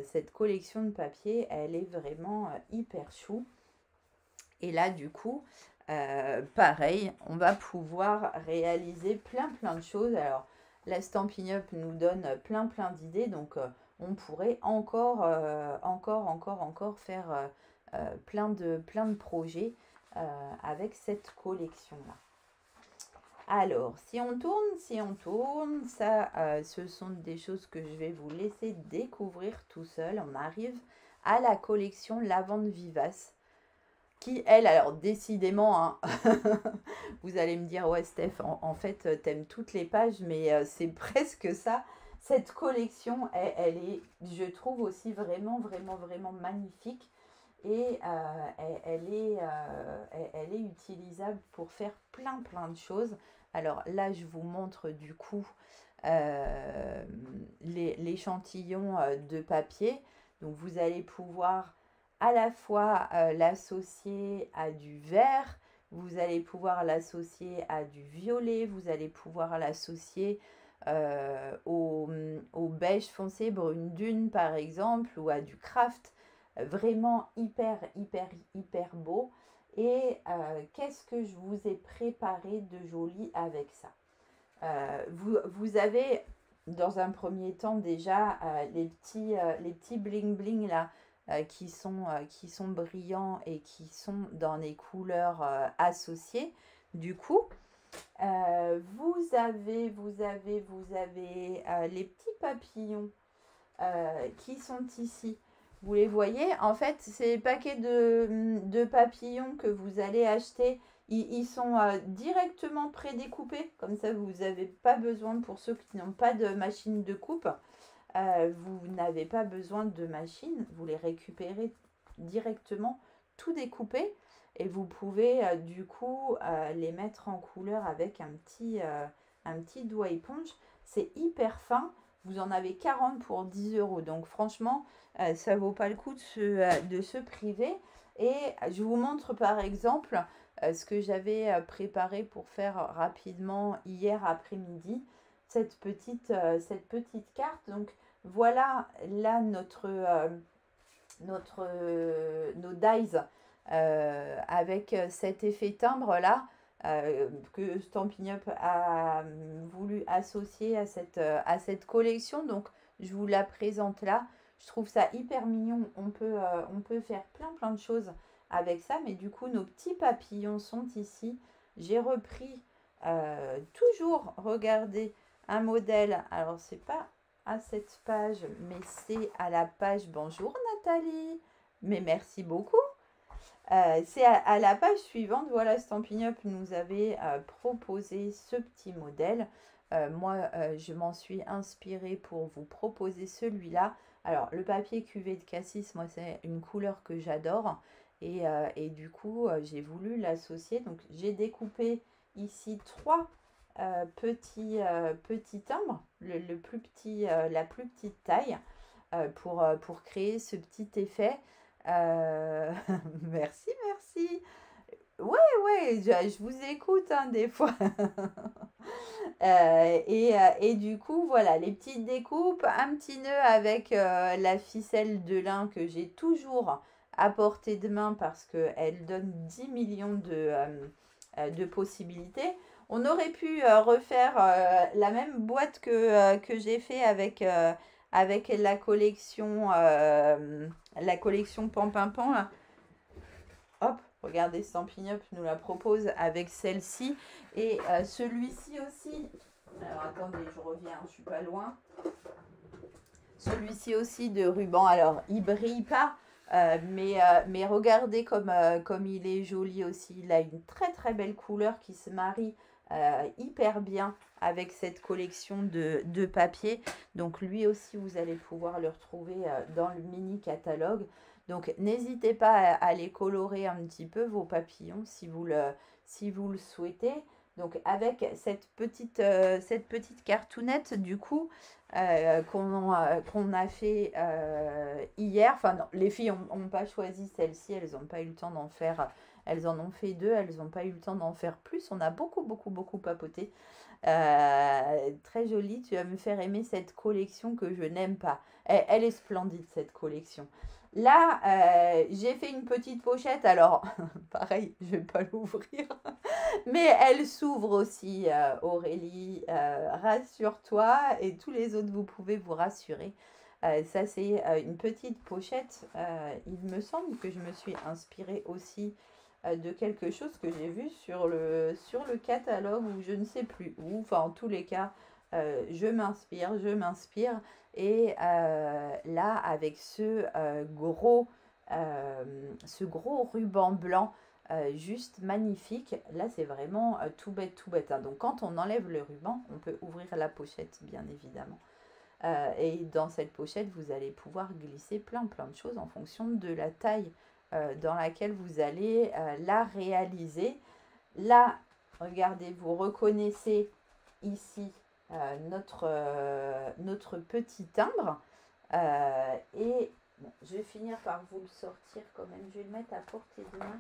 Cette collection de papier, elle est vraiment hyper chou. Et là, du coup, pareil, on va pouvoir réaliser plein de choses. Alors, la Stampin' Up nous donne plein d'idées, donc on pourrait encore faire plein de projets avec cette collection-là. Alors, si on tourne, ça, ce sont des choses que je vais vous laisser découvrir tout seul. On arrive à la collection Lavande Vivace, qui, elle, alors décidément, hein, vous allez me dire, ouais, Steph, en fait, t'aimes toutes les pages, mais c'est presque ça. Cette collection, elle est, je trouve aussi vraiment magnifique. Et elle est utilisable pour faire plein de choses. Alors là, je vous montre du coup l'échantillon de papier. Donc vous allez pouvoir à la fois l'associer à du vert, vous allez pouvoir l'associer à du violet, vous allez pouvoir l'associer au beige foncé brune dune par exemple, ou à du craft. Vraiment hyper beau. Et qu'est-ce que je vous ai préparé de joli avec ça? Vous avez dans un premier temps déjà les petits bling bling là qui sont brillants et qui sont dans les couleurs associées. Du coup, vous avez les petits papillons qui sont ici. Vous les voyez, en fait, ces paquets de papillons que vous allez acheter, ils sont directement prédécoupés. Comme ça, vous n'avez pas besoin, pour ceux qui n'ont pas de machine de coupe, vous n'avez pas besoin de machine. Vous les récupérez directement, tout découpé. Et vous pouvez du coup les mettre en couleur avec un petit doigt éponge. C'est hyper fin. Vous en avez 40 pour 10 €. Donc franchement, ça vaut pas le coup de se priver. Et je vous montre par exemple ce que j'avais préparé pour faire rapidement hier après-midi. Cette petite carte. Donc voilà là nos dies avec cet effet timbre là. Que Stampin' Up a voulu associer à cette collection. Donc, je vous la présente là. Je trouve ça hyper mignon. On peut faire plein de choses avec ça. Mais du coup, nos petits papillons sont ici. J'ai repris toujours, regardez, un modèle. Alors, c'est pas à cette page, mais c'est à la page. Bonjour Nathalie. Mais merci beaucoup. C'est à la page suivante, voilà, Stampin' Up nous avait proposé ce petit modèle. Moi, je m'en suis inspirée pour vous proposer celui-là. Alors, le papier cuvée de cassis, moi, c'est une couleur que j'adore. Et du coup, j'ai voulu l'associer. Donc, j'ai découpé ici 3 petits timbres, la plus petite taille, pour créer ce petit effet. Merci. Ouais, je vous écoute hein, des fois. Et du coup, voilà, les petites découpes, un petit nœud avec la ficelle de lin que j'ai toujours à portée de main parce qu'elle donne 10 millions de possibilités. On aurait pu refaire la même boîte que j'ai fait avec la collection Pampinpan là. Hop, regardez, Stampin' Up nous la propose avec celle-ci. Et celui-ci aussi. Alors attendez, je reviens, je suis pas loin. Celui-ci aussi de ruban. Alors, il brille pas. Mais regardez comme il est joli aussi. Il a une très belle couleur qui se marie hyper bien avec cette collection de papier. Donc lui aussi, vous allez pouvoir le retrouver dans le mini catalogue. Donc n'hésitez pas à les colorer un petit peu, vos papillons, si vous le souhaitez. Donc avec cette petite cartoonette du coup qu'on a fait hier. Enfin non, les filles n'ont pas choisi celle-ci, elles n'ont pas eu le temps d'en faire. Elles en ont fait 2, elles n'ont pas eu le temps d'en faire plus. On a beaucoup papoté. Très jolie, tu vas me faire aimer cette collection que je n'aime pas. Elle est splendide cette collection. Là, j'ai fait une petite pochette. Alors, pareil, je vais pas l'ouvrir. Mais elle s'ouvre aussi, Aurélie. Rassure-toi et tous les autres, vous pouvez vous rassurer. Ça, c'est une petite pochette. Il me semble que je me suis inspirée aussi de quelque chose que j'ai vu sur le catalogue ou je ne sais plus où. Enfin, en tous les cas, je m'inspire, je m'inspire. Et là, avec ce gros ruban blanc, juste magnifique. Là, c'est vraiment tout bête, tout bête, hein. Donc, quand on enlève le ruban, on peut ouvrir la pochette, bien évidemment. Et dans cette pochette, vous allez pouvoir glisser plein de choses en fonction de la taille dans laquelle vous allez la réaliser. Là, regardez, vous reconnaissez ici notre petit timbre. Et bon, je vais finir par vous le sortir quand même. Je vais le mettre à portée de main.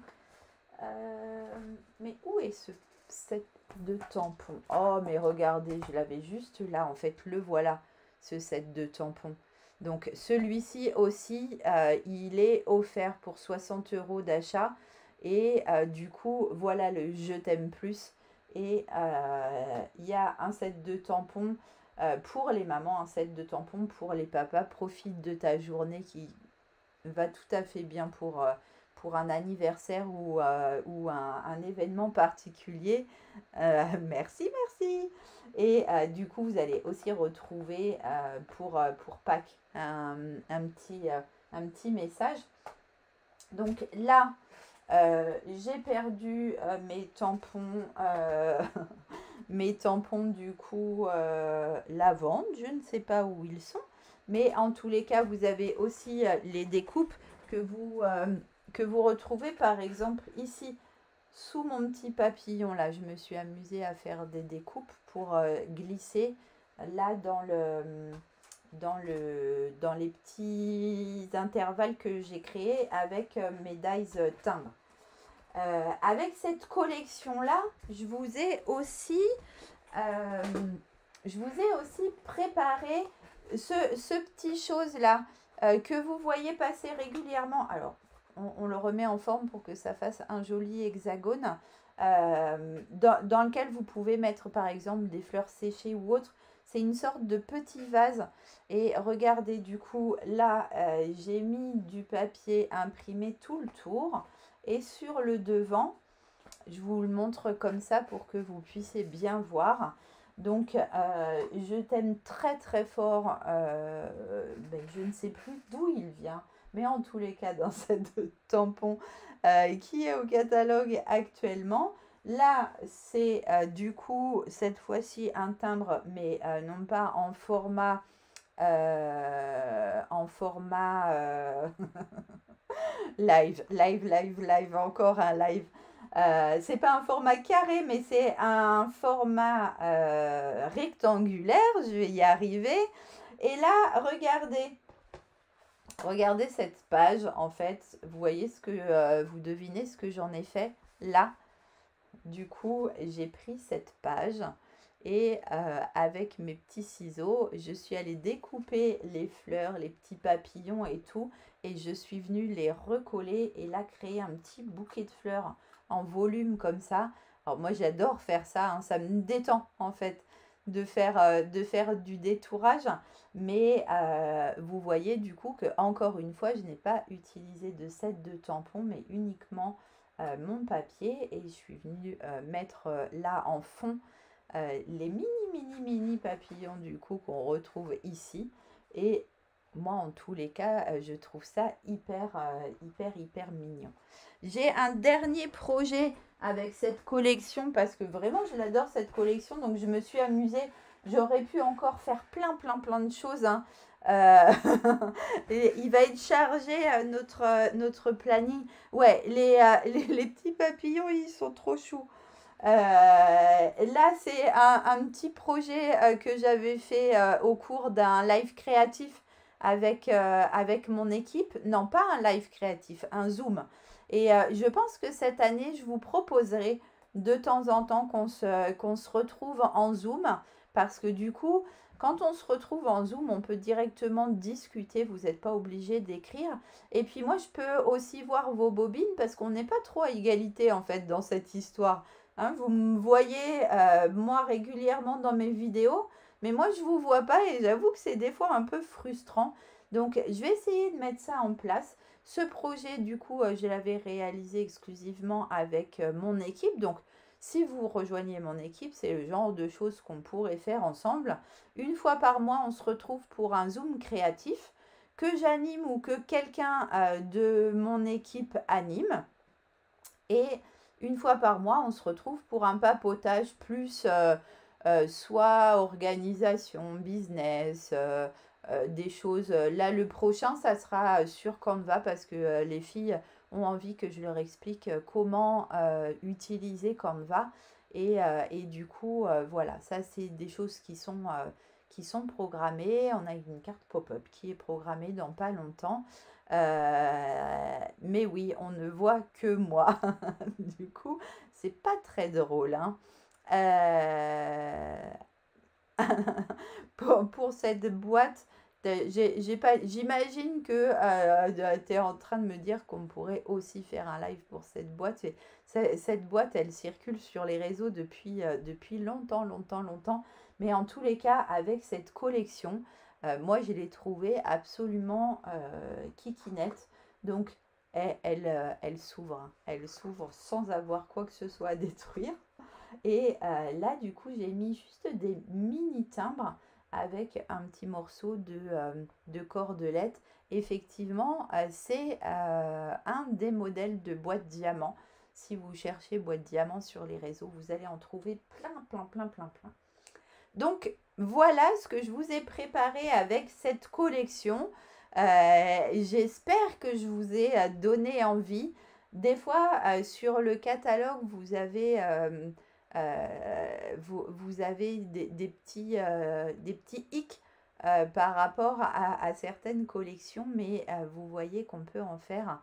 Mais où est ce set de tampons? Oh, mais regardez, je l'avais juste là. En fait, le voilà, ce set de tampons. Donc, celui-ci aussi, il est offert pour 60 € d'achat. Et du coup, voilà le Je t'aime plus. Et il y a un set de tampons pour les mamans, un set de tampons pour les papas. Profite de ta journée qui va tout à fait bien pour un anniversaire ou un événement particulier. Merci, merci. Et du coup, vous allez aussi retrouver pour Pâques un petit message. Donc là, j'ai perdu mes tampons, mes tampons du coup lavande. Je ne sais pas où ils sont. Mais en tous les cas, vous avez aussi les découpes que vous retrouvez par exemple ici sous mon petit papillon. Là, je me suis amusée à faire des découpes pour glisser là dans les petits intervalles que j'ai créés avec mes dies timbres. Avec cette collection-là, je vous ai aussi préparé ce petit chose-là que vous voyez passer régulièrement. Alors, on le remet en forme pour que ça fasse un joli hexagone dans lequel vous pouvez mettre par exemple des fleurs séchées ou autre. C'est une sorte de petit vase. Et regardez, du coup, là, j'ai mis du papier imprimé tout le tour. Et sur le devant, je vous le montre comme ça pour que vous puissiez bien voir. Donc, je t'aime très très fort. Je ne sais plus d'où il vient. Mais en tous les cas, dans cette tampon qui est au catalogue actuellement. Là, c'est du coup, cette fois-ci, un timbre, mais non pas en format... live, encore un live. C'est pas un format carré, mais c'est un format rectangulaire. Je vais y arriver. Et là, regardez cette page. En fait, vous voyez vous devinez ce que j'en ai fait là. Du coup, j'ai pris cette page et avec mes petits ciseaux, je suis allée découper les fleurs, les petits papillons et tout. Et je suis venue les recoller et là, créer un petit bouquet de fleurs en volume comme ça. Alors moi, j'adore faire ça, hein, ça me détend en fait de faire du détourage. Mais vous voyez du coup que encore une fois, je n'ai pas utilisé de set de tampons, mais uniquement mon papier. Et je suis venue mettre là en fond les mini papillons du coup qu'on retrouve ici. Et moi, en tous les cas, je trouve ça hyper mignon. J'ai un dernier projet avec cette collection parce que vraiment, je l'adore cette collection. Donc, je me suis amusée. J'aurais pu encore faire plein de choses, hein. Et il va être chargé notre planning. Ouais, les petits papillons, ils sont trop choux. Là, c'est un petit projet que j'avais fait au cours d'un live créatif avec mon équipe. Non, pas un live créatif, un Zoom. Et je pense que cette année, je vous proposerai de temps en temps qu'on se retrouve en Zoom. Parce que du coup, Quand on se retrouve en Zoom, on peut directement discuter, vous n'êtes pas obligé d'écrire. Et puis moi, je peux aussi voir vos bobines parce qu'on n'est pas trop à égalité en fait dans cette histoire. Hein, vous me voyez, moi, régulièrement dans mes vidéos, mais moi, je ne vous vois pas et j'avoue que c'est des fois un peu frustrant. Donc, je vais essayer de mettre ça en place. Ce projet, du coup, je l'avais réalisé exclusivement avec mon équipe. Donc, si vous rejoignez mon équipe, c'est le genre de choses qu'on pourrait faire ensemble. Une fois par mois, on se retrouve pour un Zoom créatif que j'anime ou que quelqu'un de mon équipe anime. Et une fois par mois, on se retrouve pour un papotage plus soit organisation, business, des choses. Là, le prochain, ça sera sur Canva parce que les filles ont envie que je leur explique comment utiliser Canva. Et du coup, voilà, ça, c'est des choses qui sont programmées. On a une carte pop-up qui est programmée dans pas longtemps. Mais oui, on ne voit que moi. Du coup, c'est pas très drôle, hein. Pour cette boîte, j'imagine que tu es en train de me dire qu'on pourrait aussi faire un live pour cette boîte. Cette boîte, elle circule sur les réseaux depuis longtemps, longtemps, longtemps. Mais en tous les cas, avec cette collection, moi, je l'ai trouvée absolument kikinette. Donc, elle s'ouvre. Hein. Elle s'ouvre sans avoir quoi que ce soit à détruire. Et là, du coup, j'ai mis juste des mini timbres avec un petit morceau de cordelette. Effectivement, c'est un des modèles de boîte diamant. Si vous cherchez boîte diamant sur les réseaux, vous allez en trouver plein, plein, plein, plein, plein. Donc, voilà ce que je vous ai préparé avec cette collection. J'espère que je vous ai donné envie. Des fois, sur le catalogue, vous avez des petits hicks par rapport à certaines collections, mais vous voyez qu'on peut en faire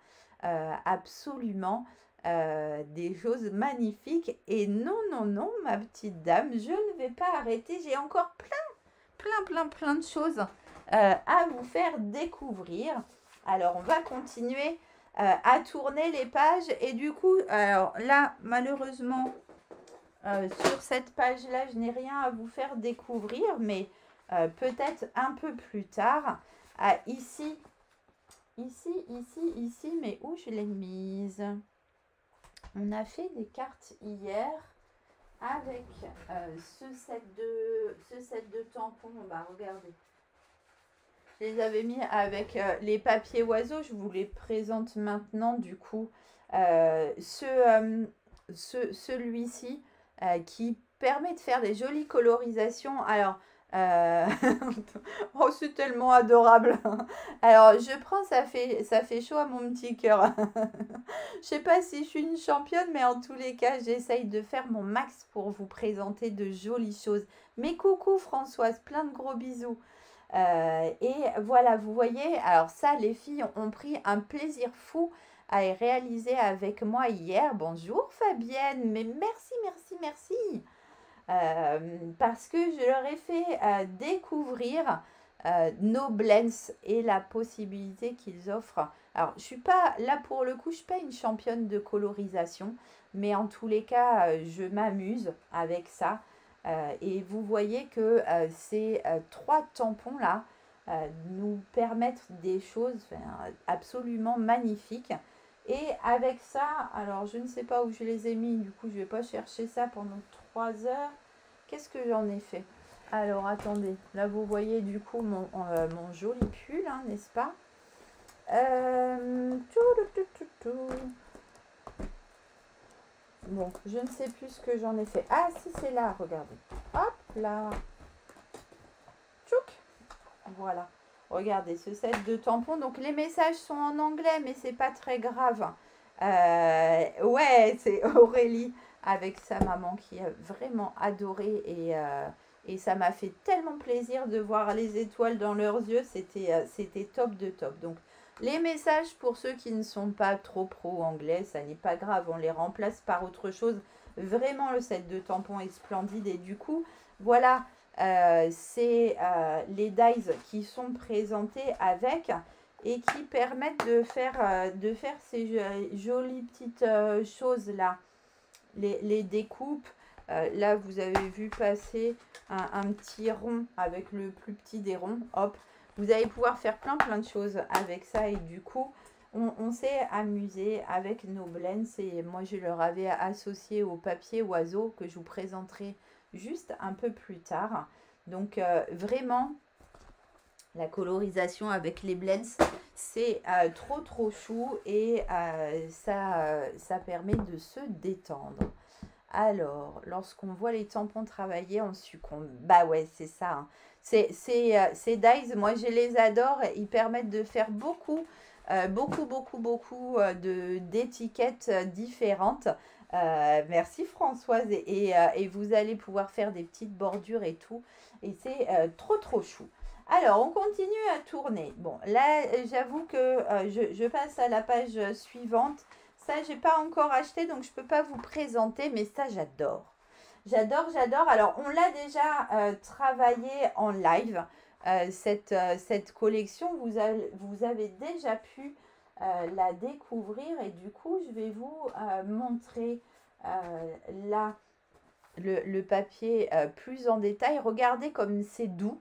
absolument des choses magnifiques. Et non, non, non, ma petite dame, je ne vais pas arrêter. J'ai encore plein de choses à vous faire découvrir. Alors, on va continuer à tourner les pages. Et du coup, alors là, malheureusement, sur cette page-là, je n'ai rien à vous faire découvrir, mais peut-être un peu plus tard. Ici, mais où je l'ai mise? On a fait des cartes hier avec ce set de tampons. Bah, regardez. Je les avais mis avec les papiers oiseaux. Je vous les présente maintenant, du coup. Celui-ci qui permet de faire des jolies colorisations. Alors, oh, c'est tellement adorable. Alors, je prends, ça fait chaud à mon petit cœur. Je sais pas si je suis une championne, mais en tous les cas, j'essaye de faire mon max pour vous présenter de jolies choses. Mais coucou Françoise, plein de gros bisous. Et voilà, vous voyez, alors ça, les filles ont pris un plaisir fou à réaliser avec moi hier. Bonjour Fabienne, mais merci, merci, merci. Parce que je leur ai fait découvrir nos blends et la possibilité qu'ils offrent. Alors, je suis pas, là pour le coup, je suis pas une championne de colorisation, mais en tous les cas, je m'amuse avec ça. Et vous voyez que ces 3 tampons là nous permettent des choses absolument magnifiques. Et avec ça, alors je ne sais pas où je les ai mis, du coup je vais pas chercher ça pendant 3 heures. Qu'est-ce que j'en ai fait? Alors attendez, là vous voyez du coup mon joli pull, hein, n'est-ce pas? Bon, je ne sais plus ce que j'en ai fait. Ah si, c'est là, regardez. Hop là. Tchouk. Voilà. Regardez ce set de tampons. Donc les messages sont en anglais, mais c'est pas très grave. Ouais, c'est Aurélie avec sa maman qui a vraiment adoré et ça m'a fait tellement plaisir de voir les étoiles dans leurs yeux. C'était top de top. Donc les messages, pour ceux qui ne sont pas trop pro anglais, ça n'est pas grave, on les remplace par autre chose. Vraiment, le set de tampons est splendide et du coup, voilà, c'est les dies qui sont présentés avec et qui permettent de faire ces jolies petites choses-là. Les découpes. Là, vous avez vu passer un petit rond avec le plus petit des ronds. Hop, vous allez pouvoir faire plein de choses avec ça. Et du coup, on s'est amusé avec nos blends. Et moi, je leur avais associé au papier oiseau que je vous présenterai juste un peu plus tard. Donc, vraiment, la colorisation avec les blends, c'est trop chou et ça permet de se détendre. Alors, lorsqu'on voit les tampons travailler, on succombe. Bah ouais, c'est ça. Hein. Ces dies, moi je les adore. Ils permettent de faire beaucoup d'étiquettes différentes. Merci Françoise. Et vous allez pouvoir faire des petites bordures et tout. Et c'est trop chou. Alors, on continue à tourner. Bon, là, j'avoue que je passe à la page suivante. Ça, j'ai pas encore acheté, donc je peux pas vous présenter, mais ça, j'adore. J'adore. Alors, on l'a déjà travaillé en live, cette collection. Vous avez déjà pu la découvrir et du coup, je vais vous montrer là le papier plus en détail. Regardez comme c'est doux.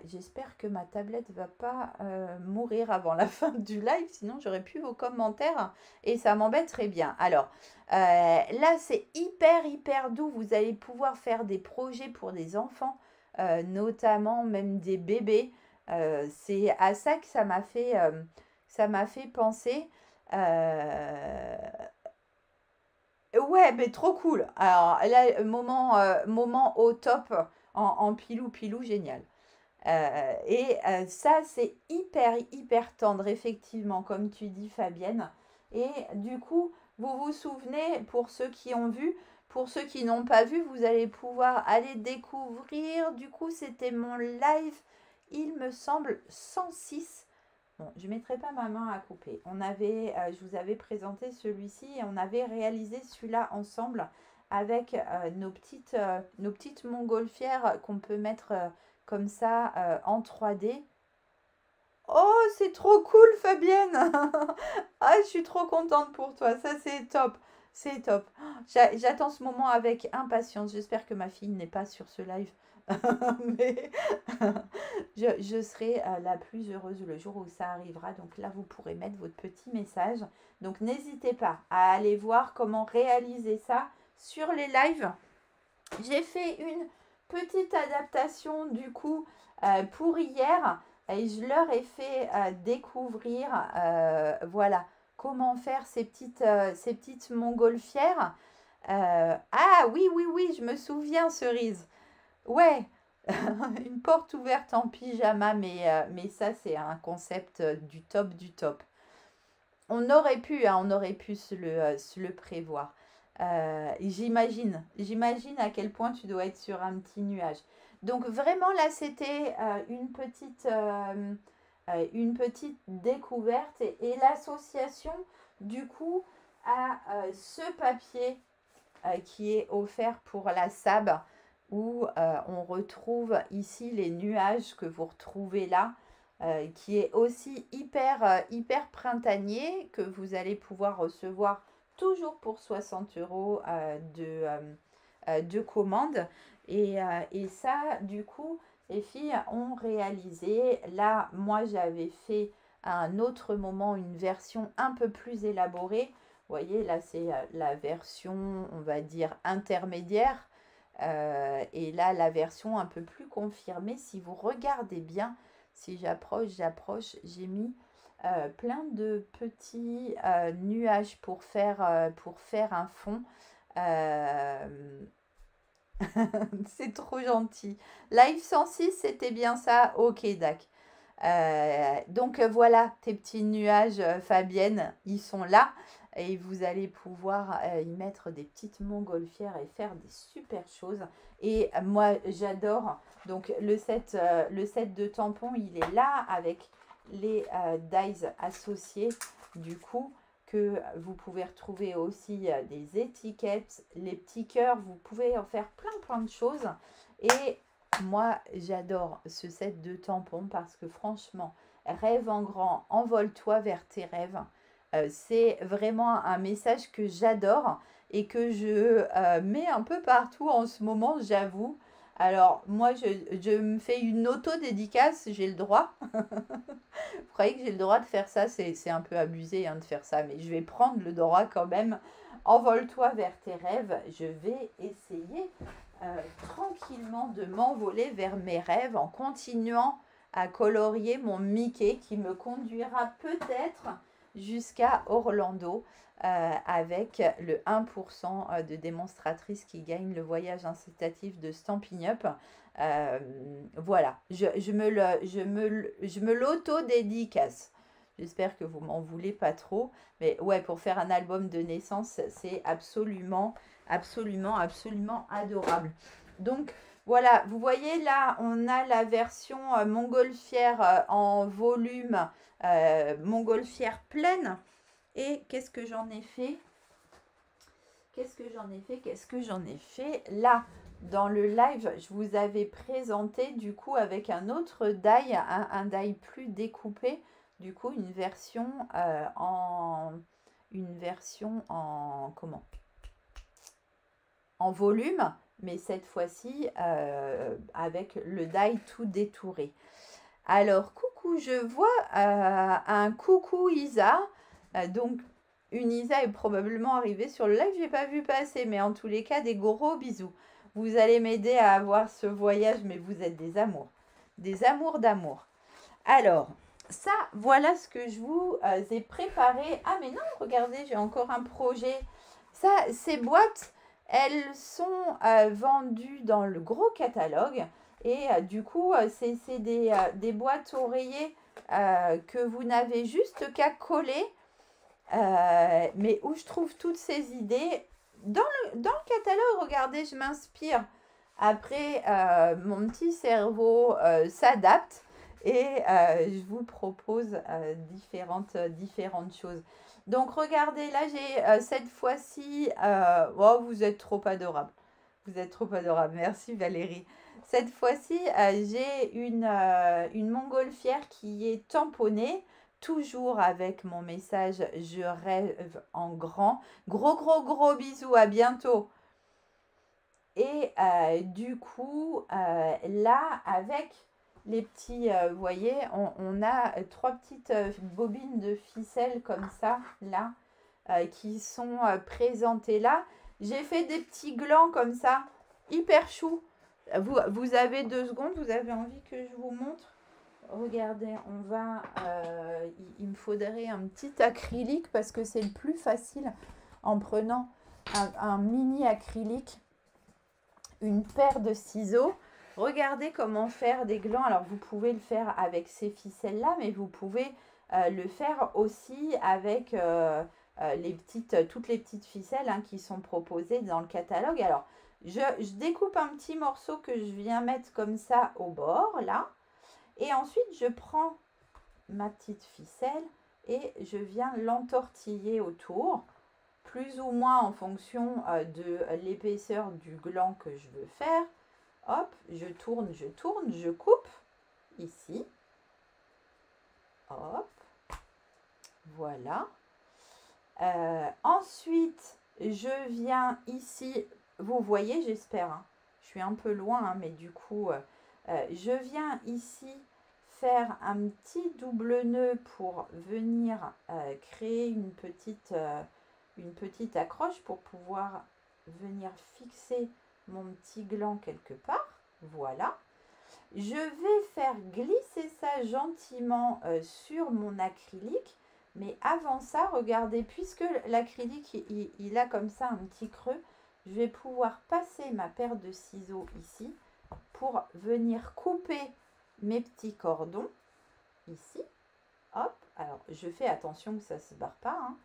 J'espère que ma tablette va pas mourir avant la fin du live, sinon j'aurais plus vos commentaires et ça m'embêterait bien. Alors, là c'est hyper doux, vous allez pouvoir faire des projets pour des enfants, notamment même des bébés. C'est à ça que ça m'a fait penser. Ouais, mais trop cool. Alors là, moment au top en pilou, génial. Ça, c'est hyper tendre, effectivement, comme tu dis, Fabienne. Et du coup, vous vous souvenez, pour ceux qui ont vu, pour ceux qui n'ont pas vu, vous allez pouvoir aller découvrir. Du coup, c'était mon live, il me semble, 106. Bon, je ne mettrai pas ma main à couper. Je vous avais présenté celui-ci et on avait réalisé celui-là ensemble avec nos petites montgolfières qu'on peut mettre comme ça en 3D. Oh, c'est trop cool, Fabienne. Ah, je suis trop contente pour toi. Ça, c'est top. C'est top. J'attends ce moment avec impatience. J'espère que ma fille n'est pas sur ce live. Mais je serai la plus heureuse le jour où ça arrivera. Donc là, vous pourrez mettre votre petit message. Donc, n'hésitez pas à aller voir comment réaliser ça sur les lives. J'ai fait une petite adaptation du coup pour hier et je leur ai fait découvrir voilà comment faire ces petites montgolfières. Ah oui, je me souviens, Cerise. Ouais, une porte ouverte en pyjama, mais ça c'est un concept du top. On aurait pu se le prévoir. J'imagine à quel point tu dois être sur un petit nuage. Donc vraiment là, c'était une petite découverte et l'association du coup à ce papier qui est offert pour la SAB où on retrouve ici les nuages que vous retrouvez là. Qui est aussi hyper printanier, que vous allez pouvoir recevoir toujours pour 60 € de commande. Et ça, du coup, les filles ont réalisé. Là, moi, j'avais fait à un autre moment une version un peu plus élaborée. Vous voyez, là, c'est la version, on va dire, intermédiaire. Et là, la version un peu plus confirmée. Si vous regardez bien, si j'approche, j'ai mis plein de petits nuages pour faire un fond. C'est trop gentil. Live 106, c'était bien ça? Ok, Dac. Donc voilà, tes petits nuages, Fabienne, ils sont là. Et vous allez pouvoir y mettre des petites montgolfières et faire des super choses. Et moi, j'adore. Donc, le set de tampons, il est là avec les dies associés. Du coup, que vous pouvez retrouver aussi des étiquettes, les petits cœurs. Vous pouvez en faire plein de choses. Et Moi, j'adore ce set de tampons parce que franchement, rêve en grand, envole-toi vers tes rêves. C'est vraiment un message que j'adore et que je mets un peu partout en ce moment, j'avoue. Alors, moi, je me fais une auto-dédicace, j'ai le droit. Vous croyez que j'ai le droit de faire ça? C'est un peu abusé hein, de faire ça, mais je vais prendre le droit quand même. Envole-toi vers tes rêves. Je vais essayer tranquillement de m'envoler vers mes rêves en continuant à colorier mon Mickey qui me conduira peut-être jusqu'à Orlando avec le 1% de démonstratrices qui gagnent le voyage incitatif de Stampin' Up. Voilà, je me l'auto-dédicace. J'espère que vous m'en voulez pas trop. Mais ouais, pour faire un album de naissance, c'est absolument, absolument, absolument adorable. Donc voilà, vous voyez là, on a la version montgolfière en volume, montgolfière pleine. Et qu'est-ce que j'en ai fait? Qu'est-ce que j'en ai fait? Qu'est-ce que j'en ai fait? Là, dans le live, je vous avais présenté du coup avec un autre die, un die plus découpé, du coup une version comment? En volume, mais cette fois-ci avec le die tout détouré. Alors, coucou, je vois un coucou Isa. Donc, une Isa est probablement arrivée sur le live, je n'ai pas vu passer, mais en tous les cas, des gros bisous. Vous allez m'aider à avoir ce voyage, mais vous êtes des amours. Des amours d'amour. Alors, ça, voilà ce que je vous ai préparé. Ah, mais non, regardez, j'ai encore un projet. Ça, ces boîtes, elles sont vendues dans le gros catalogue. Et du coup, c'est des boîtes oreillers que vous n'avez juste qu'à coller. Mais où je trouve toutes ces idées. Dans le catalogue, regardez, je m'inspire. Après, mon petit cerveau s'adapte et je vous propose différentes choses. Donc, regardez, là, j'ai cette fois-ci... oh, vous êtes trop adorable. Vous êtes trop adorable. Merci, Valérie. Cette fois-ci, j'ai une montgolfière qui est tamponnée, toujours avec mon message « Je rêve en grand ». Gros, gros, gros bisous, à bientôt. Et du coup, là, avec les petits, vous voyez, on a 3 petites bobines de ficelle comme ça, là, qui sont présentées là. J'ai fait des petits glands comme ça, hyper chou. Vous avez 2 secondes, vous avez envie que je vous montre? Regardez, on va... il me faudrait un petit acrylique parce que c'est le plus facile en prenant un mini acrylique, une paire de ciseaux. Regardez comment faire des glands. Alors, vous pouvez le faire avec ces ficelles-là, mais vous pouvez le faire aussi avec toutes les petites ficelles hein, qui sont proposées dans le catalogue. Alors, je découpe un petit morceau que je viens mettre comme ça au bord, là. Et ensuite, je prends ma petite ficelle et je viens l'entortiller autour, plus ou moins en fonction de l'épaisseur du gland que je veux faire. Hop, je tourne, je coupe ici. Hop, voilà. Ensuite, je viens ici, vous voyez, j'espère, hein, je suis un peu loin, hein, mais du coup, je viens ici faire un petit double nœud pour venir créer une petite accroche pour pouvoir venir fixer mon petit gland quelque part. Voilà. Je vais faire glisser ça gentiment sur mon acrylique. Mais avant ça, regardez, puisque l'acrylique, il a comme ça un petit creux, je vais pouvoir passer ma paire de ciseaux ici pour venir couper mes petits cordons ici. Hop, alors je fais attention que ça ne se barre pas. Hein.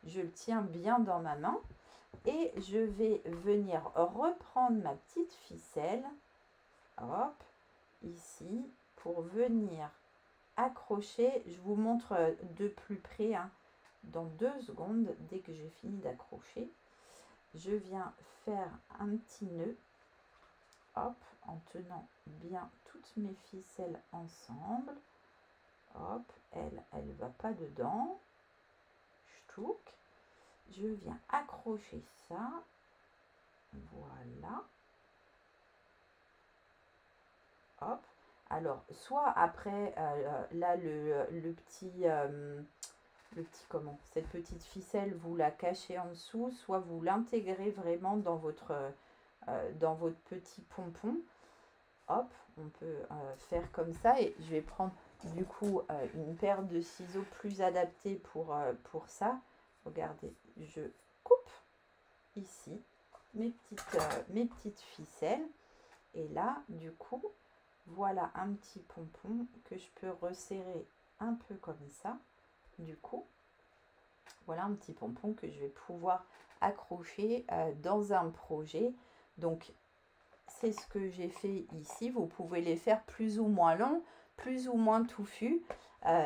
Je le tiens bien dans ma main. Et je vais venir reprendre ma petite ficelle. Hop, ici, pour venir accrocher. Je vous montre de plus près hein, dans 2 secondes, dès que j'ai fini d'accrocher. Je viens faire un petit nœud hop, en tenant bien toutes mes ficelles ensemble. Hop, elle va pas dedans. Ch'touk. Je viens accrocher ça. Voilà. Hop. Alors, soit après, là, le petit comment, cette petite ficelle, vous la cachez en dessous, soit vous l'intégrez vraiment dans votre petit pompon. Hop, on peut faire comme ça. Et je vais prendre du coup une paire de ciseaux plus adaptés pour ça. Regardez, je coupe ici mes petites ficelles. Et là, du coup, voilà un petit pompon que je peux resserrer un peu comme ça. Du coup, voilà un petit pompon que je vais pouvoir accrocher dans un projet. Donc, c'est ce que j'ai fait ici. Vous pouvez les faire plus ou moins longs, plus ou moins touffus.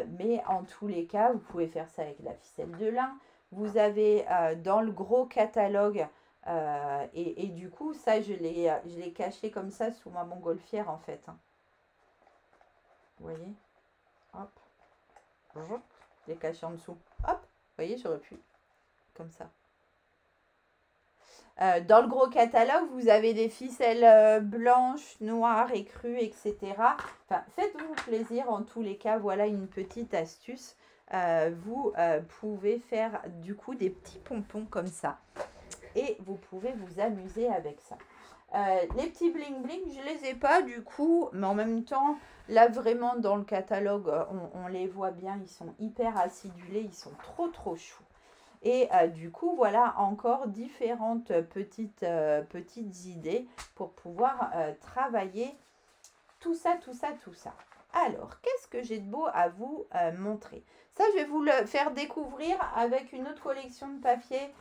Mais en tous les cas, vous pouvez faire ça avec la ficelle de lin. Vous avez dans le gros catalogue, et du coup, ça, je l'ai caché comme ça sous ma montgolfière en fait. Vous voyez? Hop. Je l'ai caché en dessous. Hop. Vous voyez, j'aurais pu. Comme ça. Dans le gros catalogue, vous avez des ficelles blanches, noires, écrues, etc. Enfin, faites-vous plaisir en tous les cas. Voilà une petite astuce. Vous pouvez faire du coup des petits pompons comme ça. Et vous pouvez vous amuser avec ça. Les petits bling bling, je ne les ai pas du coup. Mais en même temps, là vraiment dans le catalogue, on les voit bien. Ils sont hyper acidulés. Ils sont trop choux. Et du coup, voilà encore différentes petites idées pour pouvoir travailler tout ça. Alors, qu'est-ce que j'ai de beau à vous montrer? Ça, je vais vous le faire découvrir avec une autre collection de papier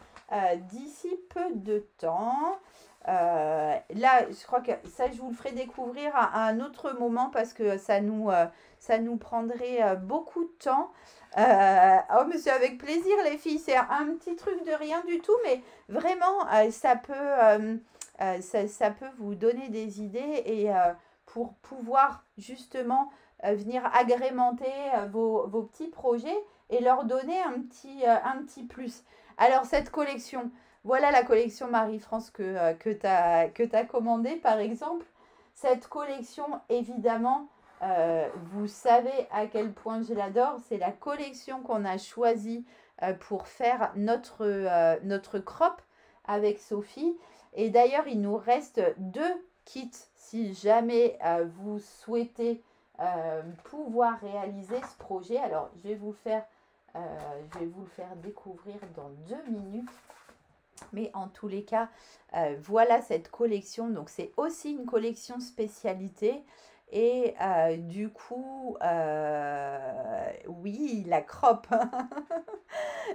d'ici peu de temps. Là, je crois que ça, je vous le ferai découvrir à un autre moment parce que ça nous prendrait beaucoup de temps. Oh, mais c'est avec plaisir, les filles. C'est un petit truc de rien du tout, mais vraiment, ça peut vous donner des idées et pour pouvoir justement venir agrémenter vos petits projets et leur donner un petit plus. Alors, cette collection, voilà la collection Marie-France que tu as commandée, par exemple. Cette collection, évidemment, vous savez à quel point je l'adore. C'est la collection qu'on a choisie pour faire notre crop avec Sophie. Et d'ailleurs, il nous reste 2 kits si jamais vous souhaitez pouvoir réaliser ce projet. Alors, je vais vous le faire découvrir dans 2 minutes. Mais en tous les cas, voilà cette collection. Donc, c'est aussi une collection spécialité. Et du coup, oui, la crop.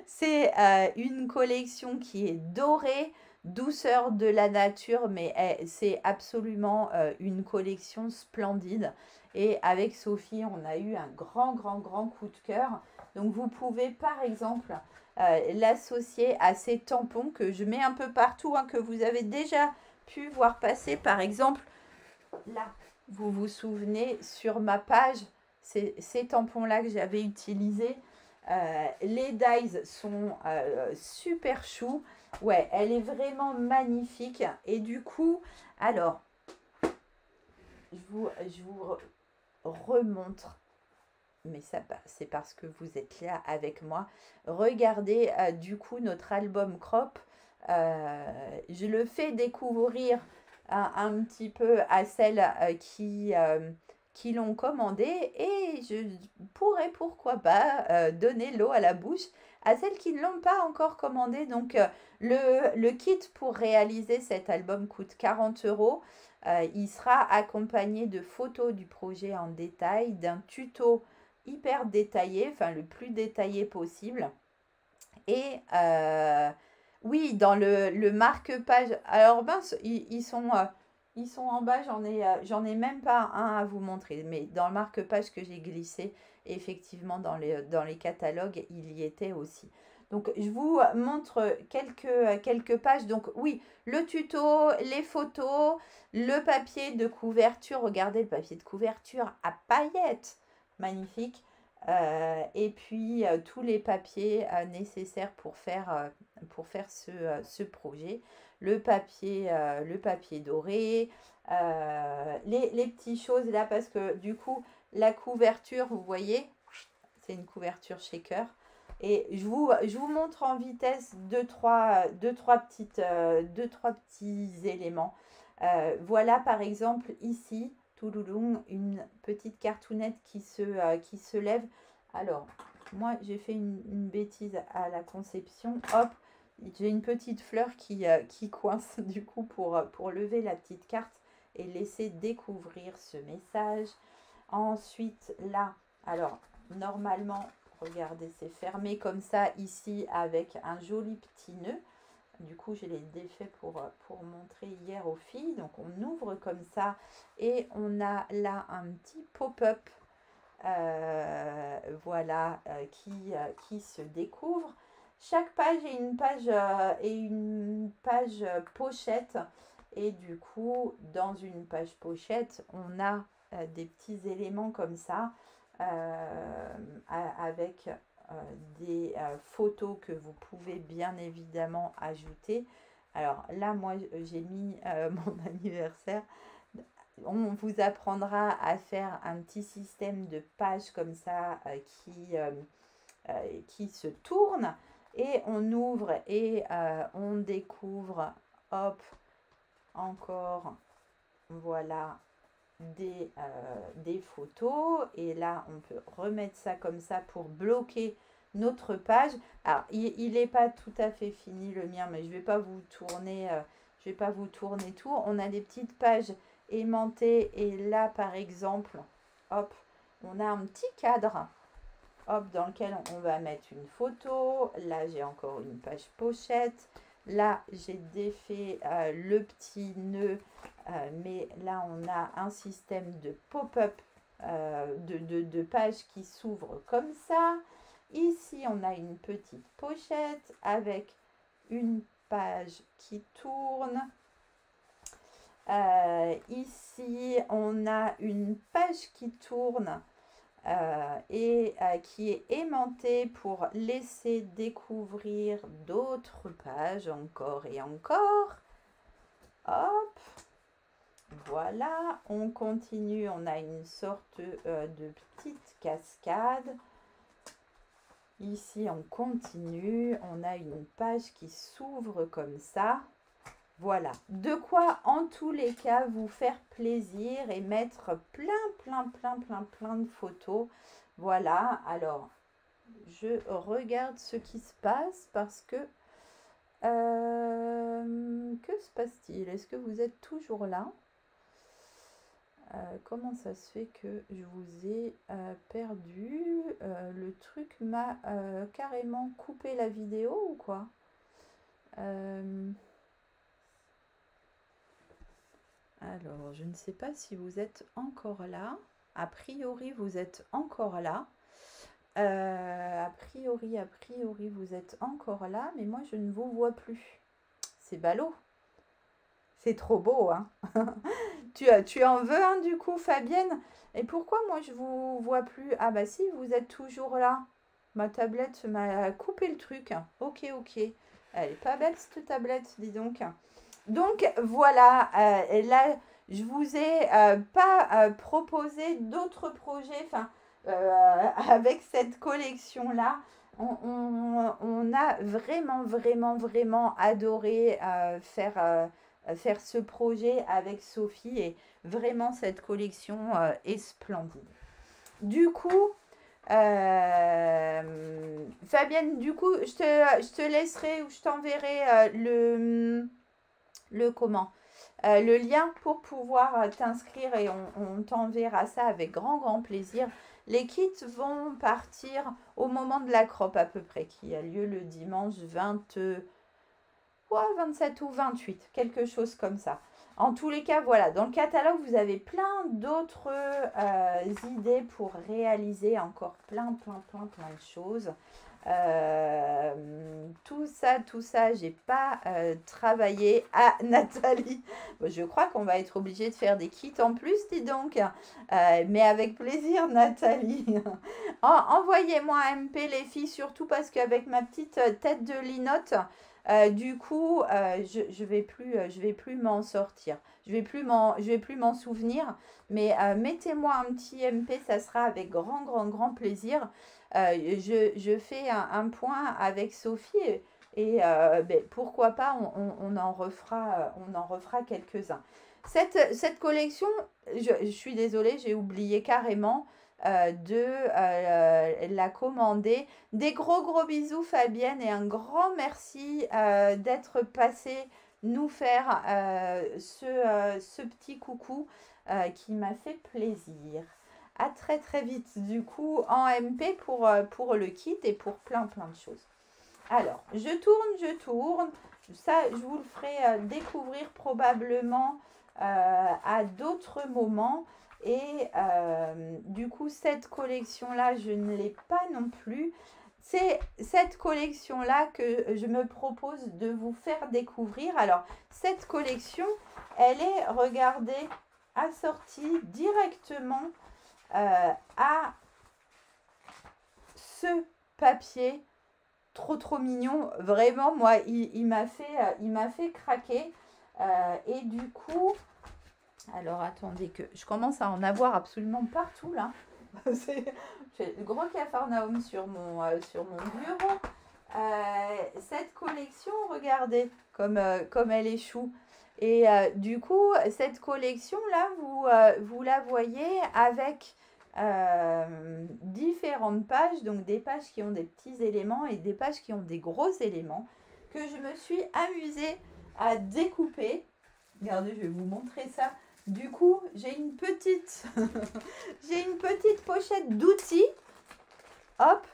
C'est une collection qui est dorée, douceur de la nature, mais c'est absolument une collection splendide. Et avec Sophie, on a eu un grand coup de cœur. Donc, vous pouvez, par exemple, l'associer à ces tampons que je mets un peu partout, hein, que vous avez déjà pu voir passer, par exemple, là. Vous vous souvenez, sur ma page, c'est ces tampons-là que j'avais utilisés. Les dies sont super choux. Ouais, elle est vraiment magnifique. Et du coup, alors, je vous remontre. Mais ça, c'est parce que vous êtes là avec moi. Regardez, du coup, notre album crop. Je le fais découvrir un petit peu à celles qui l'ont commandé et je pourrais, pourquoi pas, donner l'eau à la bouche à celles qui ne l'ont pas encore commandé. Donc, le kit pour réaliser cet album coûte 40 €. Il sera accompagné de photos du projet en détail, d'un tuto hyper détaillé, enfin le plus détaillé possible. Et oui, dans le marque-page, alors mince, ils sont en bas, j'en ai même pas un à vous montrer, mais dans le marque-page que j'ai glissé, effectivement dans les catalogues, il y était aussi. Donc, je vous montre quelques pages. Donc, oui, le tuto, les photos, le papier de couverture. Regardez le papier de couverture à paillettes. Magnifique. Et puis, tous les papiers nécessaires pour faire ce projet. Le papier doré. Les petites choses là, parce que du coup, la couverture, vous voyez, c'est une couverture shaker. Et je vous montre en vitesse deux, trois petits éléments. Voilà par exemple ici, toulouloum, une petite cartoonette qui se lève. Alors, moi j'ai fait une bêtise à la conception. Hop, j'ai une petite fleur qui coince du coup pour lever la petite carte et laisser découvrir ce message. Ensuite, là, alors, normalement, regardez, c'est fermé comme ça ici avec un joli petit nœud. Du coup, je l'ai défait pour montrer hier aux filles. Donc, on ouvre comme ça et on a là un petit pop-up voilà, qui se découvre. Chaque page est une page pochette. Et du coup, dans une page pochette, on a des petits éléments comme ça avec des photos que vous pouvez bien évidemment ajouter. Alors là, moi, j'ai mis mon anniversaire. On vous apprendra à faire un petit système de pages comme ça qui se tourne. Et on ouvre et on découvre, hop, encore, voilà, des photos. Et là, on peut remettre ça comme ça pour bloquer notre page. Alors, il n'est pas tout à fait fini le mien, mais je vais pas vous tourner tout. On a des petites pages aimantées et là, par exemple, hop, on a un petit cadre, hop, dans lequel on va mettre une photo. Là, j'ai encore une page pochette. Là, j'ai défait le petit nœud, mais là, on a un système de pop-up de pages qui s'ouvrent comme ça. Ici, on a une petite pochette avec une page qui tourne. Ici, on a une page qui tourne et qui est aimantée pour laisser découvrir d'autres pages encore et encore. Hop, voilà, on continue, on a une sorte de petite cascade. Ici, on continue, on a une page qui s'ouvre comme ça. Voilà, de quoi en tous les cas vous faire plaisir et mettre plein de photos. Voilà, alors je regarde ce qui se passe parce que se passe-t-il? Est-ce que vous êtes toujours là? Comment ça se fait que je vous ai perdu? Le truc m'a carrément coupé la vidéo ou quoi? Alors, je ne sais pas si vous êtes encore là. A priori, vous êtes encore là. A priori, vous êtes encore là. Mais moi, je ne vous vois plus. C'est ballot. C'est trop beau, hein. Tu en veux un, du coup, Fabienne? Et pourquoi moi, je vous vois plus? Ah bah si, vous êtes toujours là. Ma tablette m'a coupé le truc. Ok. Elle est pas belle, cette tablette, dis donc. Donc voilà, là je vous ai pas proposé d'autres projets avec cette collection là. On a vraiment adoré faire ce projet avec Sophie et vraiment cette collection est splendide. Du coup, Fabienne, du coup, je te laisserai ou je t'enverrai le lien pour pouvoir t'inscrire et on t'enverra ça avec grand plaisir. Les kits vont partir au moment de la crop à peu près, qui a lieu le dimanche 27 ou 28, quelque chose comme ça. En tous les cas, voilà, dans le catalogue, vous avez plein d'autres idées pour réaliser encore plein de choses. Tout ça, j'ai pas travaillé. Ah, Nathalie, bon, je crois qu'on va être obligé de faire des kits en plus, dis donc. Mais avec plaisir, Nathalie. Envoyez-moi un MP, les filles, surtout parce qu'avec ma petite tête de linotte, du coup, je vais plus m'en sortir. Je vais plus m'en souvenir. Mais mettez-moi un petit MP, ça sera avec grand, grand, grand plaisir. Je fais un point avec Sophie et ben, pourquoi pas, on en refera quelques-uns. Cette collection, je suis désolée, j'ai oublié carrément de la commander. Des gros gros bisous Fabienne et un grand merci d'être passée nous faire ce petit coucou qui m'a fait plaisir. À très très vite du coup en MP pour le kit et pour plein de choses. Alors, je tourne. Ça, je vous le ferai découvrir probablement à d'autres moments. Et du coup, cette collection-là, je ne l'ai pas non plus. C'est cette collection-là que je me propose de vous faire découvrir. Alors, cette collection, elle est, regardez, assortie directement à ce papier trop mignon. Vraiment, moi, il m'a fait craquer. Et du coup, alors attendez que je commence à en avoir absolument partout là. J'ai le gros capharnaüm sur mon bureau. Cette collection, regardez comme elle est chou. Et du coup, cette collection-là, vous la voyez avec différentes pages, donc des pages qui ont des petits éléments et des pages qui ont des gros éléments que je me suis amusée à découper. Regardez, je vais vous montrer ça. Du coup, j'ai une petite pochette d'outils. Hop,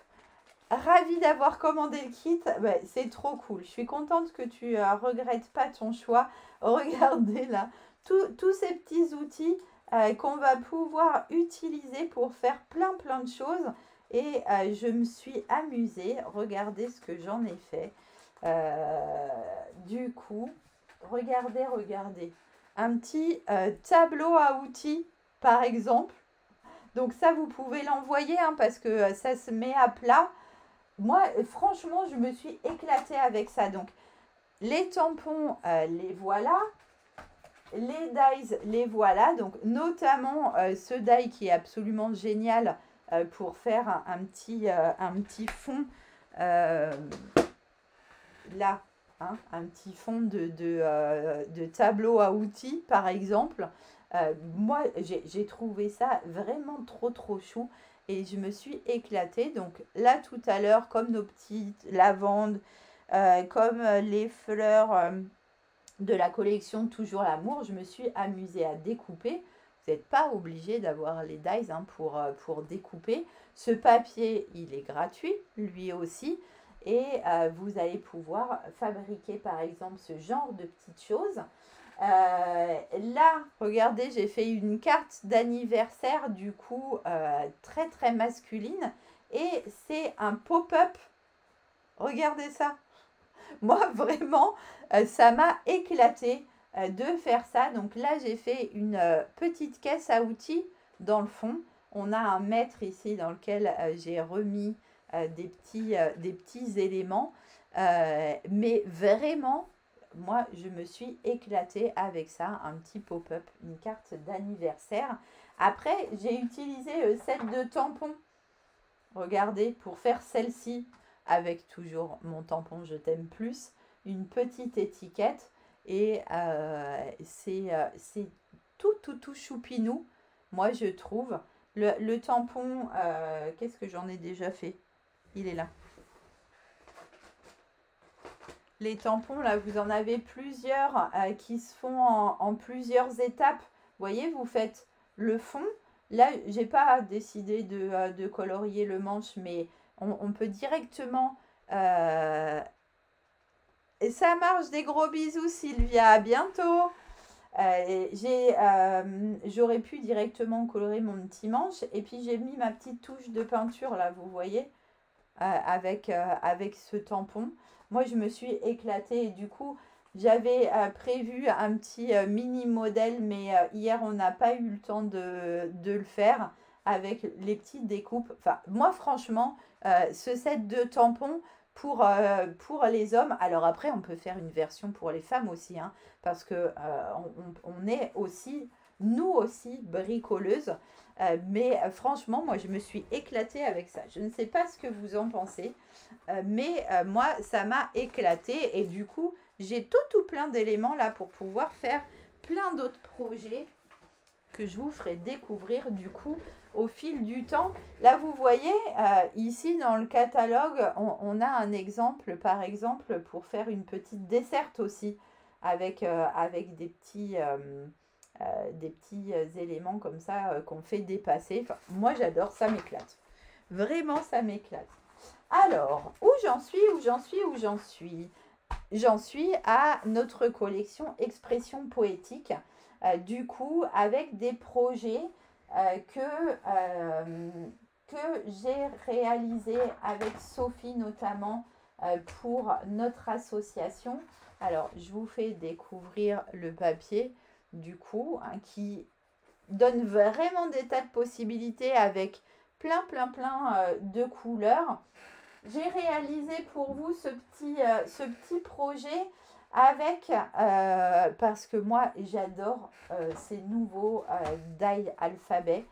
ravie d'avoir commandé le kit. Ouais, c'est trop cool. Je suis contente que tu regrettes pas ton choix. Regardez là, tous ces petits outils qu'on va pouvoir utiliser pour faire plein de choses. Et je me suis amusée. Regardez ce que j'en ai fait. Du coup, regardez. Un petit tableau à outils, par exemple. Donc ça, vous pouvez l'envoyer hein, parce que ça se met à plat. Moi, franchement, je me suis éclatée avec ça. Donc, les tampons, les voilà. Les dies, les voilà. Donc, notamment ce die qui est absolument génial pour faire un petit fond là. Hein, un petit fond de tableau à outils, par exemple. Moi, j'ai trouvé ça vraiment trop chou. Et je me suis éclatée. Donc là, tout à l'heure, comme nos petites lavandes, comme les fleurs de la collection Toujours l'amour, je me suis amusée à découper. Vous n'êtes pas obligé d'avoir les dies hein, pour découper. Ce papier, il est gratuit, lui aussi. Et vous allez pouvoir fabriquer, par exemple, ce genre de petites choses. Là, regardez, j'ai fait une carte d'anniversaire du coup très masculine et c'est un pop-up. Regardez ça. Moi vraiment, ça m'a éclaté de faire ça. Donc là, j'ai fait une petite caisse à outils dans le fond. On a un mètre ici dans lequel j'ai remis des petits éléments. Mais vraiment, moi, je me suis éclatée avec ça, un petit pop-up, une carte d'anniversaire. Après, j'ai utilisé celle de tampons. Regardez, pour faire celle-ci, avec toujours mon tampon Je t'aime plus, une petite étiquette. Et c'est tout choupinou, moi, je trouve. Le tampon, qu'est-ce que j'en ai déjà fait? Il est là. Les tampons, là, vous en avez plusieurs qui se font en plusieurs étapes. Vous voyez, vous faites le fond. Là, j'ai pas décidé de colorier le manche, mais on peut directement... Et ça marche, des gros bisous Sylvia, à bientôt. J'aurais pu directement colorer mon petit manche. Et puis j'ai mis ma petite touche de peinture, là, vous voyez. avec ce tampon. Moi, je me suis éclatée et du coup, j'avais prévu un petit mini modèle, mais hier, on n'a pas eu le temps de le faire avec les petites découpes. Enfin, moi, franchement, ce set de tampons pour les hommes, alors après, on peut faire une version pour les femmes aussi, hein, parce que on est aussi, nous aussi, bricoleuses. Mais franchement, moi, je me suis éclatée avec ça. Je ne sais pas ce que vous en pensez, mais moi, ça m'a éclaté. Et du coup, j'ai tout plein d'éléments là pour pouvoir faire plein d'autres projets que je vous ferai découvrir du coup au fil du temps. Là, vous voyez, ici dans le catalogue, on a un exemple, par exemple, pour faire une petite desserte aussi, avec des petits éléments comme ça qu'on fait dépasser. Enfin, moi, j'adore, ça m'éclate. Vraiment, ça m'éclate. Alors, où j'en suis, où j'en suis, où j'en suis? J'en suis à notre collection Expression poétique. Du coup, avec des projets que j'ai réalisés avec Sophie notamment pour notre association. Alors, je vous fais découvrir le papier du coup, hein, qui donne vraiment des tas de possibilités avec plein de couleurs. J'ai réalisé pour vous ce petit projet avec, parce que moi j'adore ces nouveaux die alphabet.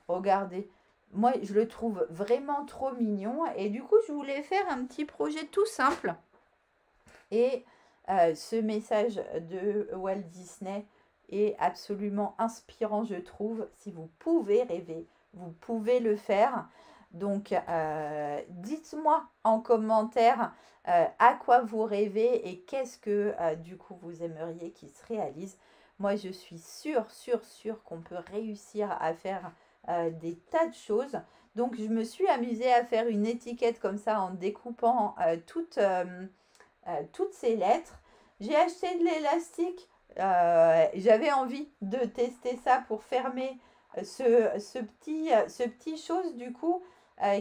Regardez, moi je le trouve vraiment trop mignon et du coup je voulais faire un petit projet tout simple. Et ce message de Walt Disney est absolument inspirant, je trouve. Si vous pouvez rêver, vous pouvez le faire. Donc, dites-moi en commentaire à quoi vous rêvez et qu'est-ce que du coup vous aimeriez qu'il se réalise. Moi, je suis sûre qu'on peut réussir à faire des tas de choses. Donc, je me suis amusée à faire une étiquette comme ça en découpant toutes ces lettres. J'ai acheté de l'élastique. J'avais envie de tester ça pour fermer ce petit chose du coup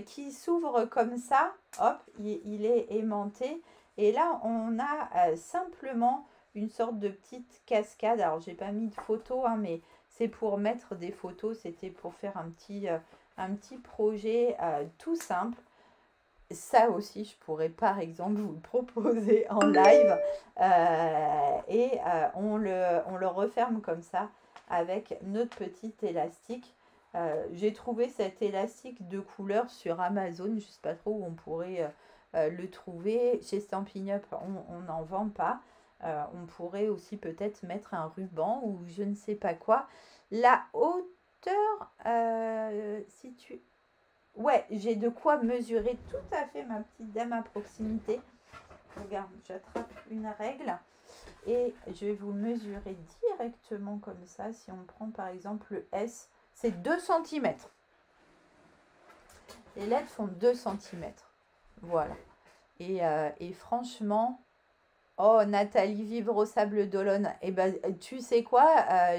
qui s'ouvre comme ça. Hop, il est aimanté. Et là, on a simplement une sorte de petite cascade. Alors, j'ai pas mis de photo, hein, mais c'est pour mettre des photos. C'était pour faire un petit projet tout simple. Ça aussi, je pourrais par exemple vous le proposer en live on le referme comme ça avec notre petit élastique. J'ai trouvé cet élastique de couleur sur Amazon, je ne sais pas trop où on pourrait le trouver. Chez Stampin' Up, on n'en vend pas. On pourrait aussi peut-être mettre un ruban ou je ne sais pas quoi. La hauteur, si tu... Ouais, j'ai de quoi mesurer tout à fait ma petite dame à proximité. Regarde, j'attrape une règle et je vais vous mesurer directement comme ça. Si on prend par exemple le S, c'est 2 cm. Les lettres font 2 cm. Voilà. Et franchement, oh Nathalie, vivre au Sable d'Olonne. Eh ben, tu sais quoi,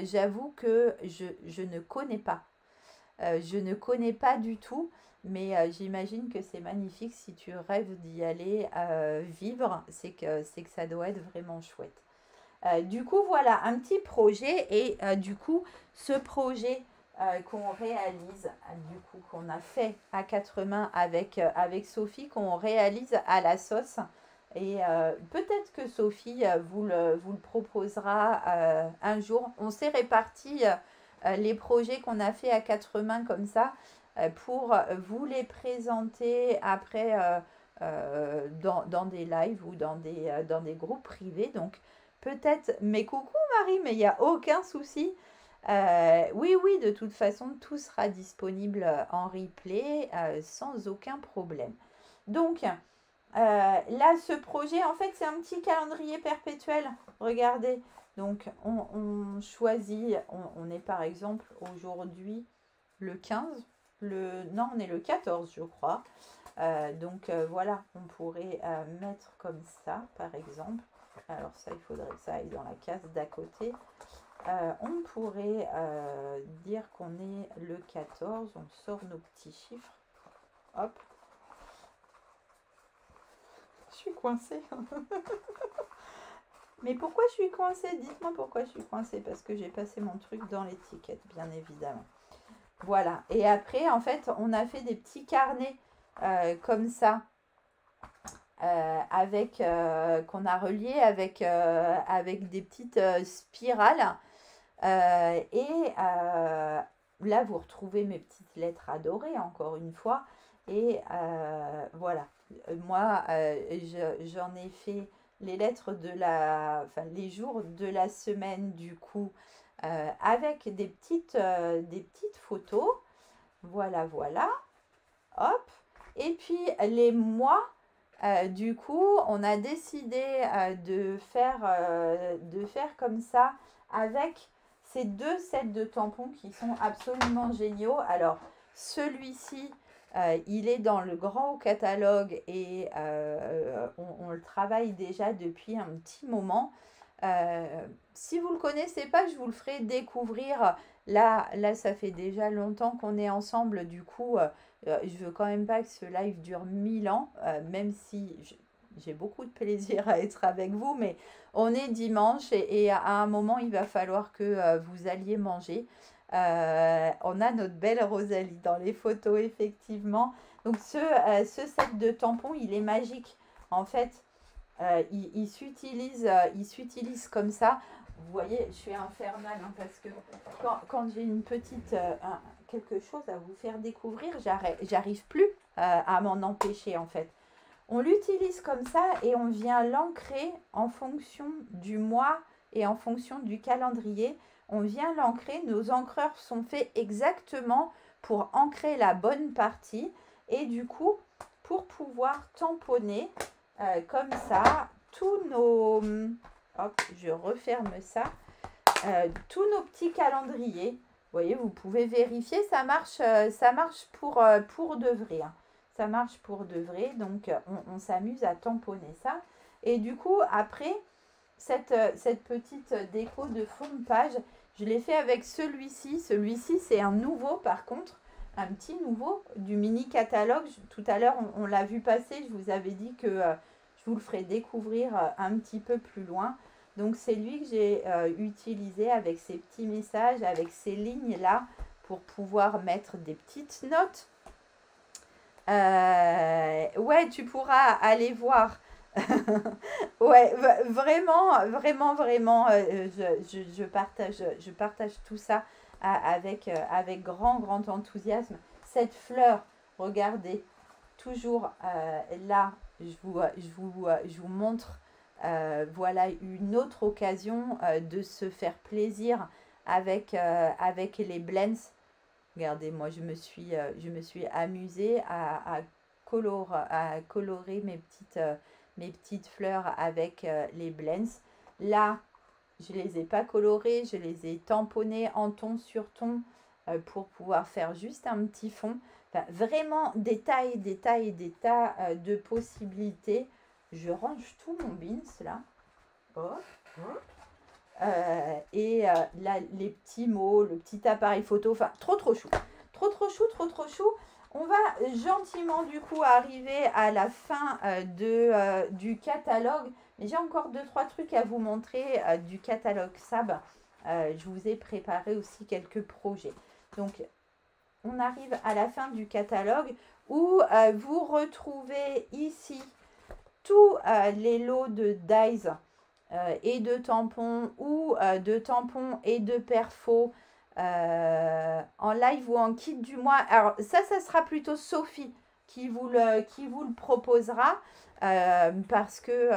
j'avoue que je ne connais pas. Je ne connais pas du tout, mais j'imagine que c'est magnifique si tu rêves d'y aller vivre, c'est que ça doit être vraiment chouette. Du coup, voilà, un petit projet et du coup, ce projet qu'on réalise, du coup, qu'on a fait à quatre mains avec Sophie, qu'on réalise à la sauce. Et peut-être que Sophie vous le proposera un jour. On s'est répartis les projets qu'on a fait à quatre mains comme ça pour vous les présenter après dans des lives ou dans des groupes privés. Donc peut-être, mais coucou Marie, mais il n'y a aucun souci. Oui, de toute façon, tout sera disponible en replay sans aucun problème. Donc, là, ce projet, en fait, c'est un petit calendrier perpétuel. Regardez. Donc, on choisit, on est par exemple aujourd'hui le 15. Non, on est le 14, je crois. Donc, voilà, on pourrait mettre comme ça, par exemple. Alors ça, il faudrait que ça aille dans la case d'à côté. On pourrait dire qu'on est le 14. On sort nos petits chiffres. Hop. Je suis coincée. Mais pourquoi je suis coincée? Dites-moi pourquoi je suis coincée. Parce que j'ai passé mon truc dans l'étiquette, bien évidemment. Voilà. Et après, en fait, on a fait des petits carnets comme ça. Avec qu'on a relié avec des petites spirales. Là, vous retrouvez mes petites lettres adorées, encore une fois. Et voilà. Moi, j'en ai fait les lettres enfin, les jours de la semaine, du coup, avec des petites photos. Voilà, voilà. Hop. Et puis, les mois, du coup, on a décidé de faire comme ça avec ces deux sets de tampons qui sont absolument géniaux. Alors, celui-ci, il est dans le grand catalogue et on le travaille déjà depuis un petit moment. Si vous ne le connaissez pas, je vous le ferai découvrir. Là, ça fait déjà longtemps qu'on est ensemble. Du coup, je veux quand même pas que ce live dure 1000 ans, même si j'ai beaucoup de plaisir à être avec vous. Mais on est dimanche et à un moment, il va falloir que vous alliez manger. On a notre belle Rosalie dans les photos, effectivement. Donc, ce set de tampons, il est magique. En fait, il s'utilise comme ça. Vous voyez, je suis infernale hein, parce que quand j'ai une petite quelque chose à vous faire découvrir, j'arrive plus à m'en empêcher en fait. On l'utilise comme ça et on vient l'ancrer en fonction du mois et en fonction du calendrier. On vient l'ancrer. Nos encreurs sont faits exactement pour ancrer la bonne partie et du coup pour pouvoir tamponner comme ça tous nos... Hop, je referme ça. Tous nos petits calendriers. Vous voyez, vous pouvez vérifier, ça marche pour de vrai. Hein. Ça marche pour de vrai, donc on s'amuse à tamponner ça. Et du coup, après, cette petite déco de fond de page, je l'ai fait avec celui-ci. Celui-ci, c'est un nouveau par contre, un petit nouveau du mini catalogue. Tout à l'heure, on l'a vu passer, je vous avais dit que je vous le ferai découvrir un petit peu plus loin. Donc, c'est lui que j'ai utilisé avec ces petits messages, avec ces lignes-là, pour pouvoir mettre des petites notes. Ouais, tu pourras aller voir. Ouais, vraiment, je partage tout ça avec grand enthousiasme. Cette fleur, regardez, toujours là, je vous montre. Voilà une autre occasion de se faire plaisir avec les blends. Regardez, moi je me suis amusée à colorer mes petites fleurs avec les blends. Là, je ne les ai pas colorées, je les ai tamponnées en ton sur ton pour pouvoir faire juste un petit fond. Enfin, vraiment des tas de possibilités. Je range tout mon beans là. Hop, hop. Là, les petits mots, le petit appareil photo, enfin, trop chou. Trop chou. On va gentiment, du coup, arriver à la fin du catalogue. Mais j'ai encore 2-3 trucs à vous montrer du catalogue SAB. Je vous ai préparé aussi quelques projets. Donc, on arrive à la fin du catalogue où vous retrouvez ici tous les lots de dies et de tampons ou de tampons et de perfos en live ou en kit du mois. Alors ça sera plutôt Sophie qui vous le proposera parce que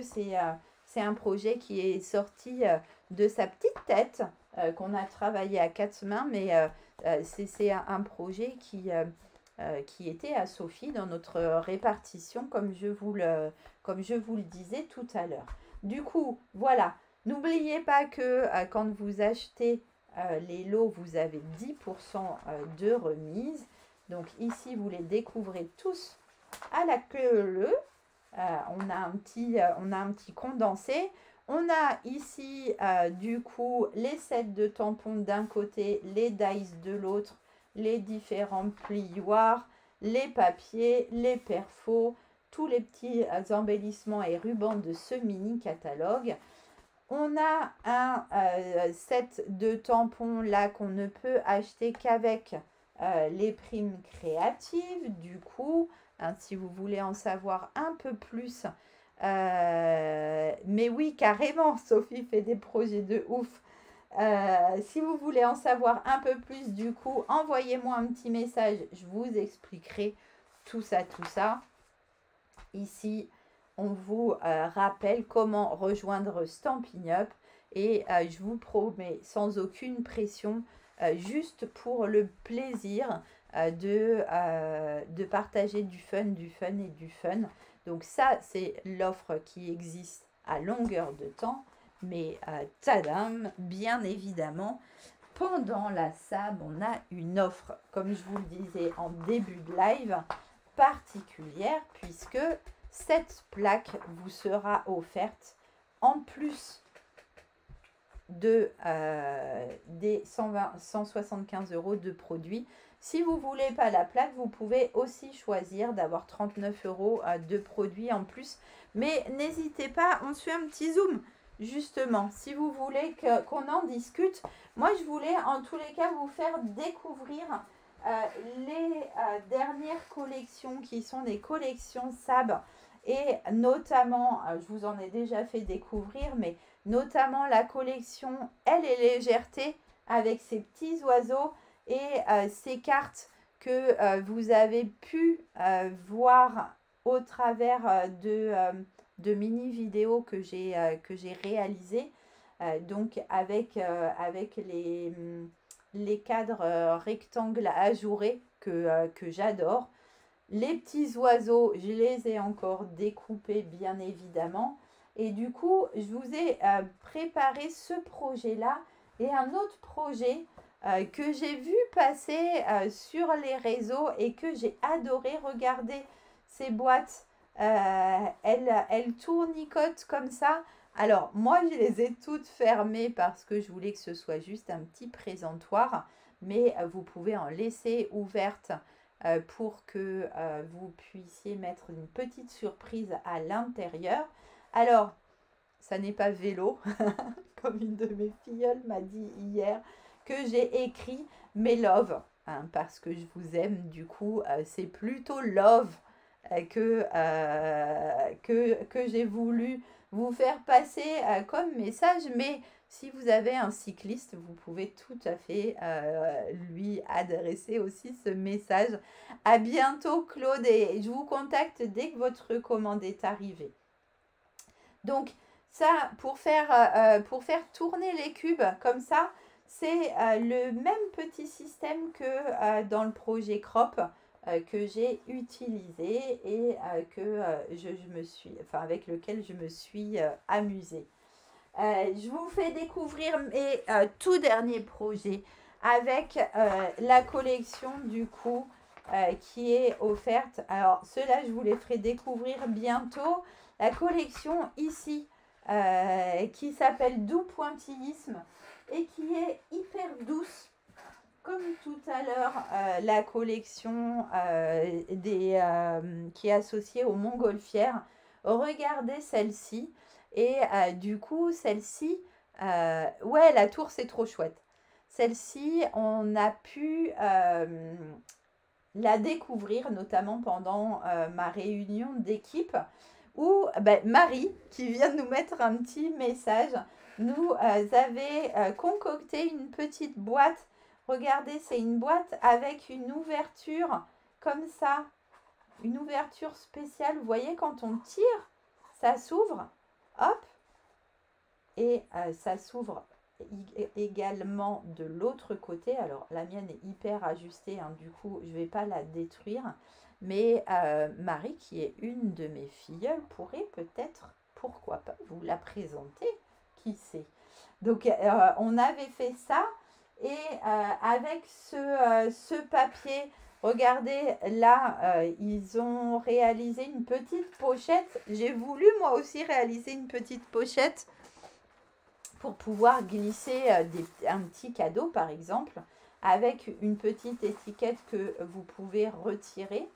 c'est un projet qui est sorti de sa petite tête qu'on a travaillé à 4 mains, mais c'est un projet qui était à Sophie dans notre répartition, comme je vous le disais tout à l'heure. Du coup, voilà, n'oubliez pas que quand vous achetez les lots, vous avez 10% de remise. Donc ici, vous les découvrez tous à la queue. On a un petit condensé. On a ici, du coup, les sets de tampons d'un côté, les dies de l'autre, les différents plioirs, les papiers, les perfos, tous les petits embellissements et rubans de ce mini catalogue. On a un set de tampons là qu'on ne peut acheter qu'avec les primes créatives. Du coup, hein, si vous voulez en savoir un peu plus, mais oui, carrément, Sophie fait des projets de ouf. Si vous voulez en savoir un peu plus, du coup, envoyez-moi un petit message. Je vous expliquerai tout ça, tout ça. Ici, on vous rappelle comment rejoindre Stampin' Up. Et je vous promets, sans aucune pression, juste pour le plaisir de partager du fun et du fun. Donc ça, c'est l'offre qui existe à longueur de temps. Mais tadam, bien évidemment, pendant la SAB, on a une offre, comme je vous le disais en début de live, particulière, puisque cette plaque vous sera offerte en plus de des 175 € de produits. Si vous ne voulez pas la plaque, vous pouvez aussi choisir d'avoir 39 € de produits en plus. Mais n'hésitez pas, on se fait un petit zoom. Justement, si vous voulez qu'on en discute, moi je voulais en tous les cas vous faire découvrir les dernières collections qui sont des collections SAB et notamment, je vous en ai déjà fait découvrir, mais notamment la collection Elle et Légèreté avec ses petits oiseaux et ces cartes que vous avez pu voir au travers de mini vidéos que j'ai réalisées, donc avec les cadres rectangles ajourés que j'adore. Les petits oiseaux, je les ai encore découpés bien évidemment. Et du coup, je vous ai préparé ce projet-là et un autre projet que j'ai vu passer sur les réseaux et que j'ai adoré. Regarder ces boîtes. Elles tournicotent comme ça. Alors, moi, je les ai toutes fermées parce que je voulais que ce soit juste un petit présentoir. Mais vous pouvez en laisser ouverte pour que vous puissiez mettre une petite surprise à l'intérieur. Alors, ça n'est pas vélo, comme une de mes filleules m'a dit hier, que j'ai écrit mes love, hein, parce que je vous aime. Du coup, c'est plutôt love que j'ai voulu vous faire passer comme message. Mais si vous avez un cycliste, vous pouvez tout à fait lui adresser aussi ce message. À bientôt, Claude, et je vous contacte dès que votre commande est arrivée. Donc, ça, pour faire tourner les cubes comme ça, c'est le même petit système que dans le projet Crop que j'ai utilisé et avec lequel je me suis amusée. Je vous fais découvrir mes tout derniers projets avec la collection du coup qui est offerte. Alors, ceux-là, je vous les ferai découvrir bientôt. La collection ici qui s'appelle Doux Pointillisme et qui est hyper douce. Comme tout à l'heure, la collection qui est associée aux montgolfières. Regardez celle-ci. Et du coup, celle-ci, ouais, la tour, c'est trop chouette. Celle-ci, on a pu la découvrir, notamment pendant ma réunion d'équipe, où Marie, qui vient de nous mettre un petit message, nous avait concocté une petite boîte. Regardez, c'est une boîte avec une ouverture comme ça, une ouverture spéciale. Vous voyez, quand on tire, ça s'ouvre, hop, et ça s'ouvre également de l'autre côté. Alors, la mienne est hyper ajustée, hein, du coup, je ne vais pas la détruire. Mais Marie, qui est une de mes filleules, pourrait peut-être, pourquoi pas, vous la présenter, qui sait. Donc, on avait fait ça. Et avec ce papier, regardez, là, ils ont réalisé une petite pochette. J'ai voulu, moi aussi, réaliser une petite pochette pour pouvoir glisser un petit cadeau, par exemple, avec une petite étiquette que vous pouvez retirer.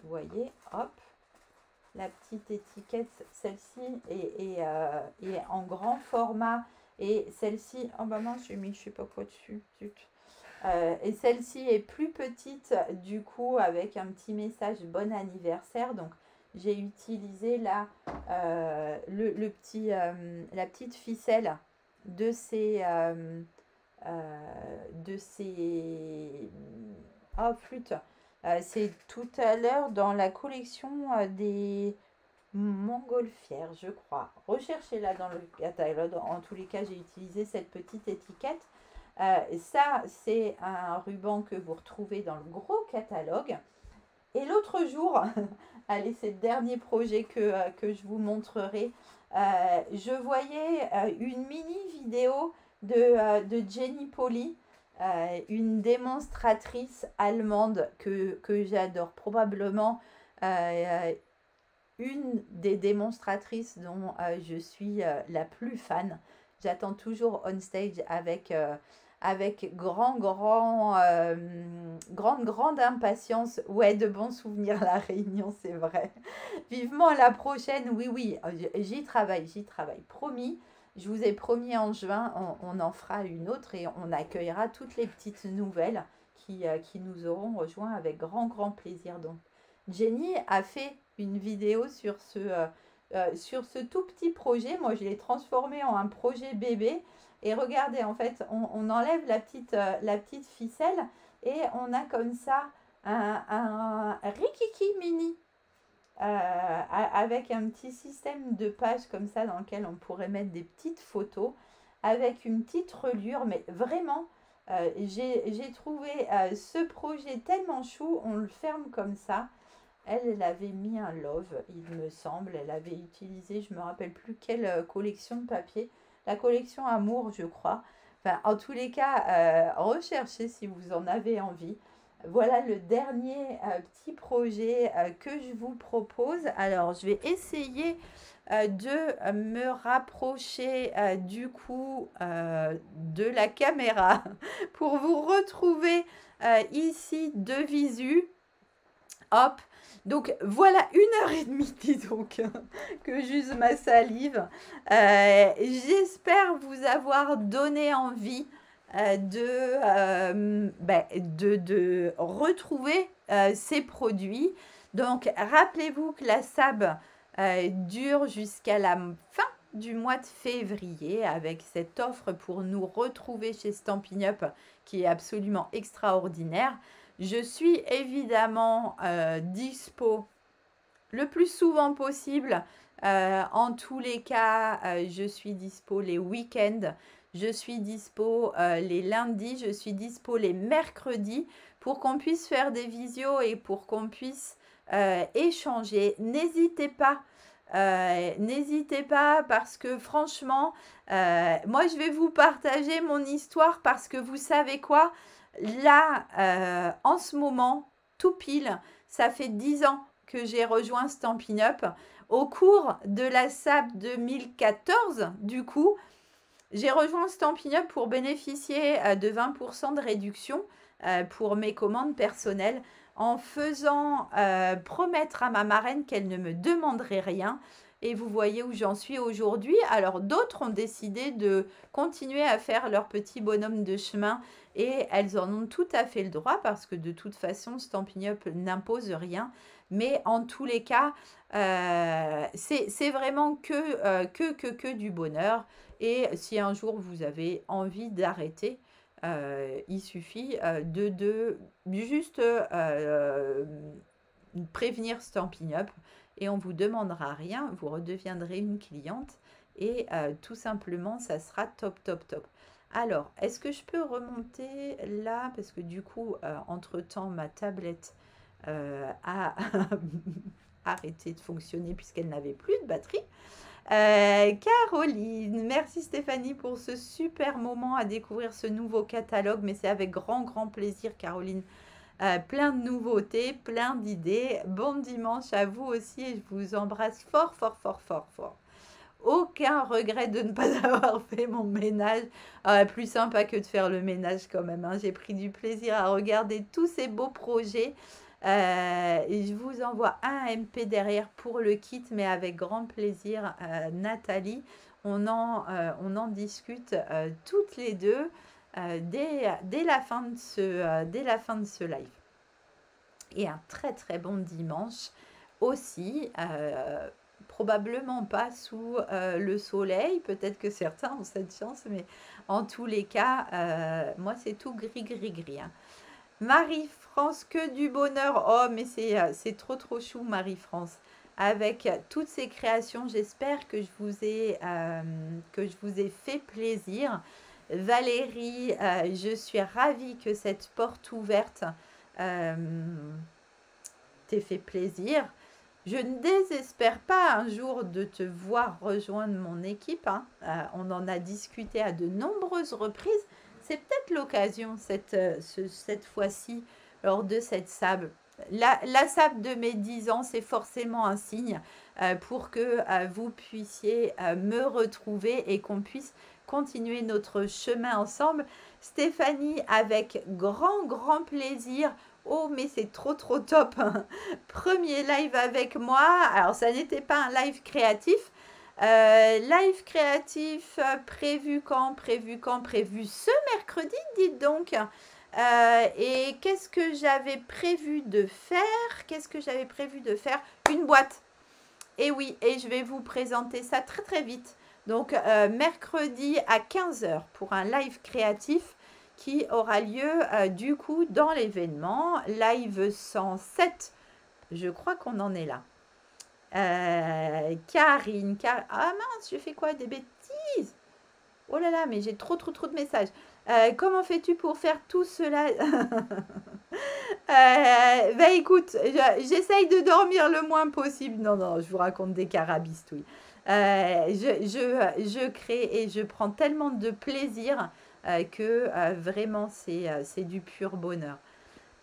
Vous voyez, hop. la petite étiquette. Celle-ci est en grand format. Et celle-ci, oh maman, j'ai mis je sais pas quoi dessus. Zut. Et celle-ci est plus petite, du coup, avec un petit message bon anniversaire. Donc, j'ai utilisé là la petite ficelle de ces oh, flûtes. C'est tout à l'heure dans la collection des montgolfières, je crois. Recherchez-la dans le catalogue. En tous les cas, j'ai utilisé cette petite étiquette. Ça, c'est un ruban que vous retrouvez dans le gros catalogue. Et l'autre jour, allez, c'est le dernier projet que je vous montrerai, je voyais une mini vidéo de Jenny Polly, une démonstratrice allemande que j'adore, probablement une des démonstratrices dont je suis la plus fan. J'attends toujours on stage avec grande impatience. Ouais, de bons souvenirs, la Réunion, c'est vrai. Vivement la prochaine, oui, j'y travaille, promis. Je vous ai promis en juin, on en fera une autre et on accueillera toutes les petites nouvelles qui nous auront rejoints avec grand plaisir. Donc, Jenny a fait une vidéo sur ce tout petit projet. Moi, je l'ai transformé en un projet bébé. Et regardez, en fait, on enlève la petite ficelle et on a comme ça un rikiki mini avec un petit système de pages comme ça dans lequel on pourrait mettre des petites photos avec une petite reliure. Mais vraiment, j'ai trouvé ce projet tellement chou. On le ferme comme ça. Elle avait mis un love, il me semble. Elle avait utilisé, je ne me rappelle plus quelle collection de papier. La collection Amour, je crois. Enfin, en tous les cas, recherchez si vous en avez envie. Voilà le dernier petit projet que je vous propose. Alors, je vais essayer de me rapprocher du coup de la caméra pour vous retrouver ici de visu. Hop, donc voilà 1h30, dis donc, que j'use ma salive. J'espère vous avoir donné envie de retrouver ces produits. Donc rappelez-vous que la SAB dure jusqu'à la fin du mois de février avec cette offre pour nous retrouver chez Stampin' Up qui est absolument extraordinaire. Je suis évidemment dispo le plus souvent possible. En tous les cas, je suis dispo les week-ends. Je suis dispo les lundis. Je suis dispo les mercredis pour qu'on puisse faire des visios et pour qu'on puisse échanger. N'hésitez pas. N'hésitez pas parce que franchement, moi je vais vous partager mon histoire parce que vous savez quoi? Là, en ce moment, tout pile, ça fait 10 ans que j'ai rejoint Stampin' Up. Au cours de la SAB 2014, du coup, j'ai rejoint Stampin' Up pour bénéficier de 20% de réduction pour mes commandes personnelles en faisant promettre à ma marraine qu'elle ne me demanderait rien. Et vous voyez où j'en suis aujourd'hui. Alors, d'autres ont décidé de continuer à faire leur petit bonhomme de chemin et elles en ont tout à fait le droit parce que de toute façon, Stampin' Up n'impose rien. Mais en tous les cas, c'est vraiment que du bonheur. Et si un jour vous avez envie d'arrêter, il suffit de juste prévenir Stampin' Up et on ne vous demandera rien, vous redeviendrez une cliente et tout simplement, ça sera top. Alors, est-ce que je peux remonter là? Parce que du coup, entre-temps, ma tablette a arrêté de fonctionner puisqu'elle n'avait plus de batterie. Caroline, merci Stéphanie pour ce super moment à découvrir ce nouveau catalogue, mais c'est avec grand plaisir Caroline. Plein de nouveautés, plein d'idées. Bon dimanche à vous aussi et je vous embrasse fort. Aucun regret de ne pas avoir fait mon ménage. Plus sympa que de faire le ménage quand même. Hein. J'ai pris du plaisir à regarder tous ces beaux projets. Et je vous envoie un MP derrière pour le kit, mais avec grand plaisir, Nathalie. On en discute toutes les deux dès la fin de ce live. Et un très très bon dimanche aussi. Probablement pas sous le soleil, peut-être que certains ont cette chance, mais en tous les cas, moi c'est tout gris gris gris, hein. Marie-France, que du bonheur. Oh, mais c'est trop trop chou, Marie-France. Avec toutes ces créations, j'espère que je vous ai fait plaisir. Valérie, je suis ravie que cette porte ouverte euh, t'ait fait plaisir. Je ne désespère pas un jour de te voir rejoindre mon équipe, hein. On en a discuté à de nombreuses reprises. C'est peut-être l'occasion cette fois-ci, lors de cette SAB. La SAB de mes 10 ans, c'est forcément un signe pour que vous puissiez me retrouver et qu'on puisse continuer notre chemin ensemble. Stéphanie, avec grand, grand plaisir. Oh, mais c'est trop, trop top. Premier live avec moi. Alors, ça n'était pas un live créatif. Live créatif prévu quand? Prévu ce mercredi, dites donc. Et qu'est-ce que j'avais prévu de faire? Une boîte. Et oui, et je vais vous présenter ça très très vite. Donc, mercredi à 15 h pour un live créatif qui aura lieu du coup dans l'événement. Live 107, je crois qu'on en est là. Karine, ah mince, je fais quoi? Des bêtises? Oh là là, mais j'ai trop de messages. Comment fais-tu pour faire tout cela? Bah écoute, j'essaye de dormir le moins possible. Non, je vous raconte des carabistouilles. Je crée et je prends tellement de plaisir que vraiment c'est du pur bonheur.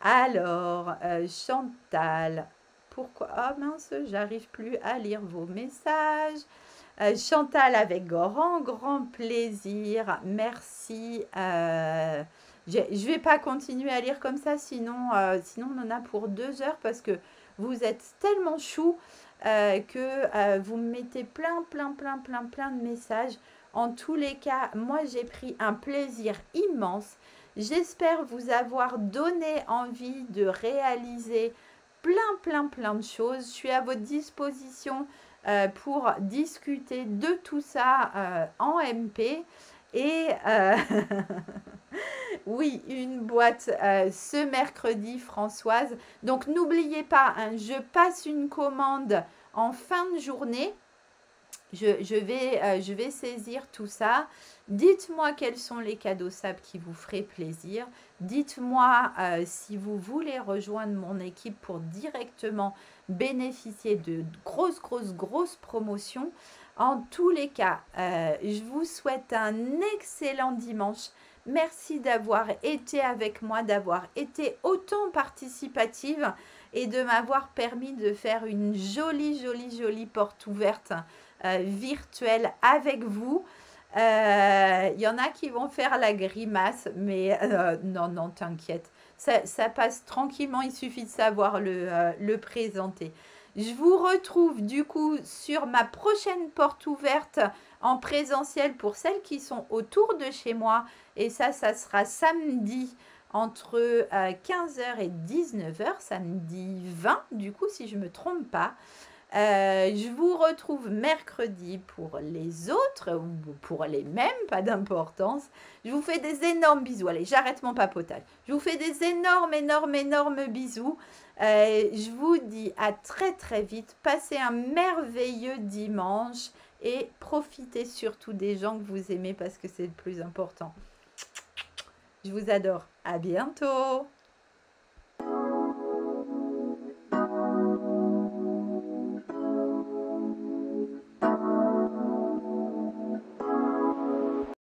Alors, Chantal, pourquoi? Ah mince, j'arrive plus à lire vos messages. Chantal, avec grand plaisir. Merci. Je ne vais pas continuer à lire comme ça, sinon on en a pour 2 heures parce que vous êtes tellement chou que vous me mettez plein de messages. En tous les cas, moi j'ai pris un plaisir immense. J'espère vous avoir donné envie de réaliser plein de choses. Je suis à votre disposition pour discuter de tout ça en MP. Et oui, une boîte ce mercredi, Françoise. Donc n'oubliez pas, hein, je passe une commande en fin de journée. Je vais saisir tout ça. Dites-moi quels sont les cadeaux SAB qui vous feraient plaisir. Dites-moi si vous voulez rejoindre mon équipe pour directement bénéficier de grosses promotions. En tous les cas, je vous souhaite un excellent dimanche. Merci d'avoir été avec moi, d'avoir été autant participative et de m'avoir permis de faire une jolie porte ouverte virtuelle avec vous. Il y en a qui vont faire la grimace, mais non, t'inquiète. Ça passe tranquillement, il suffit de savoir le présenter. Je vous retrouve du coup sur ma prochaine porte ouverte en présentiel pour celles qui sont autour de chez moi. Et ça sera samedi entre 15 h et 19 h, samedi 20 du coup si je ne me trompe pas. Je vous retrouve mercredi pour les autres ou pour les mêmes, pas d'importance. Je vous fais des énormes bisous. Allez, j'arrête mon papotage. Je vous fais des énormes bisous. Je vous dis à très vite. Passez un merveilleux dimanche et profitez surtout des gens que vous aimez parce que c'est le plus important. Je vous adore. À bientôt.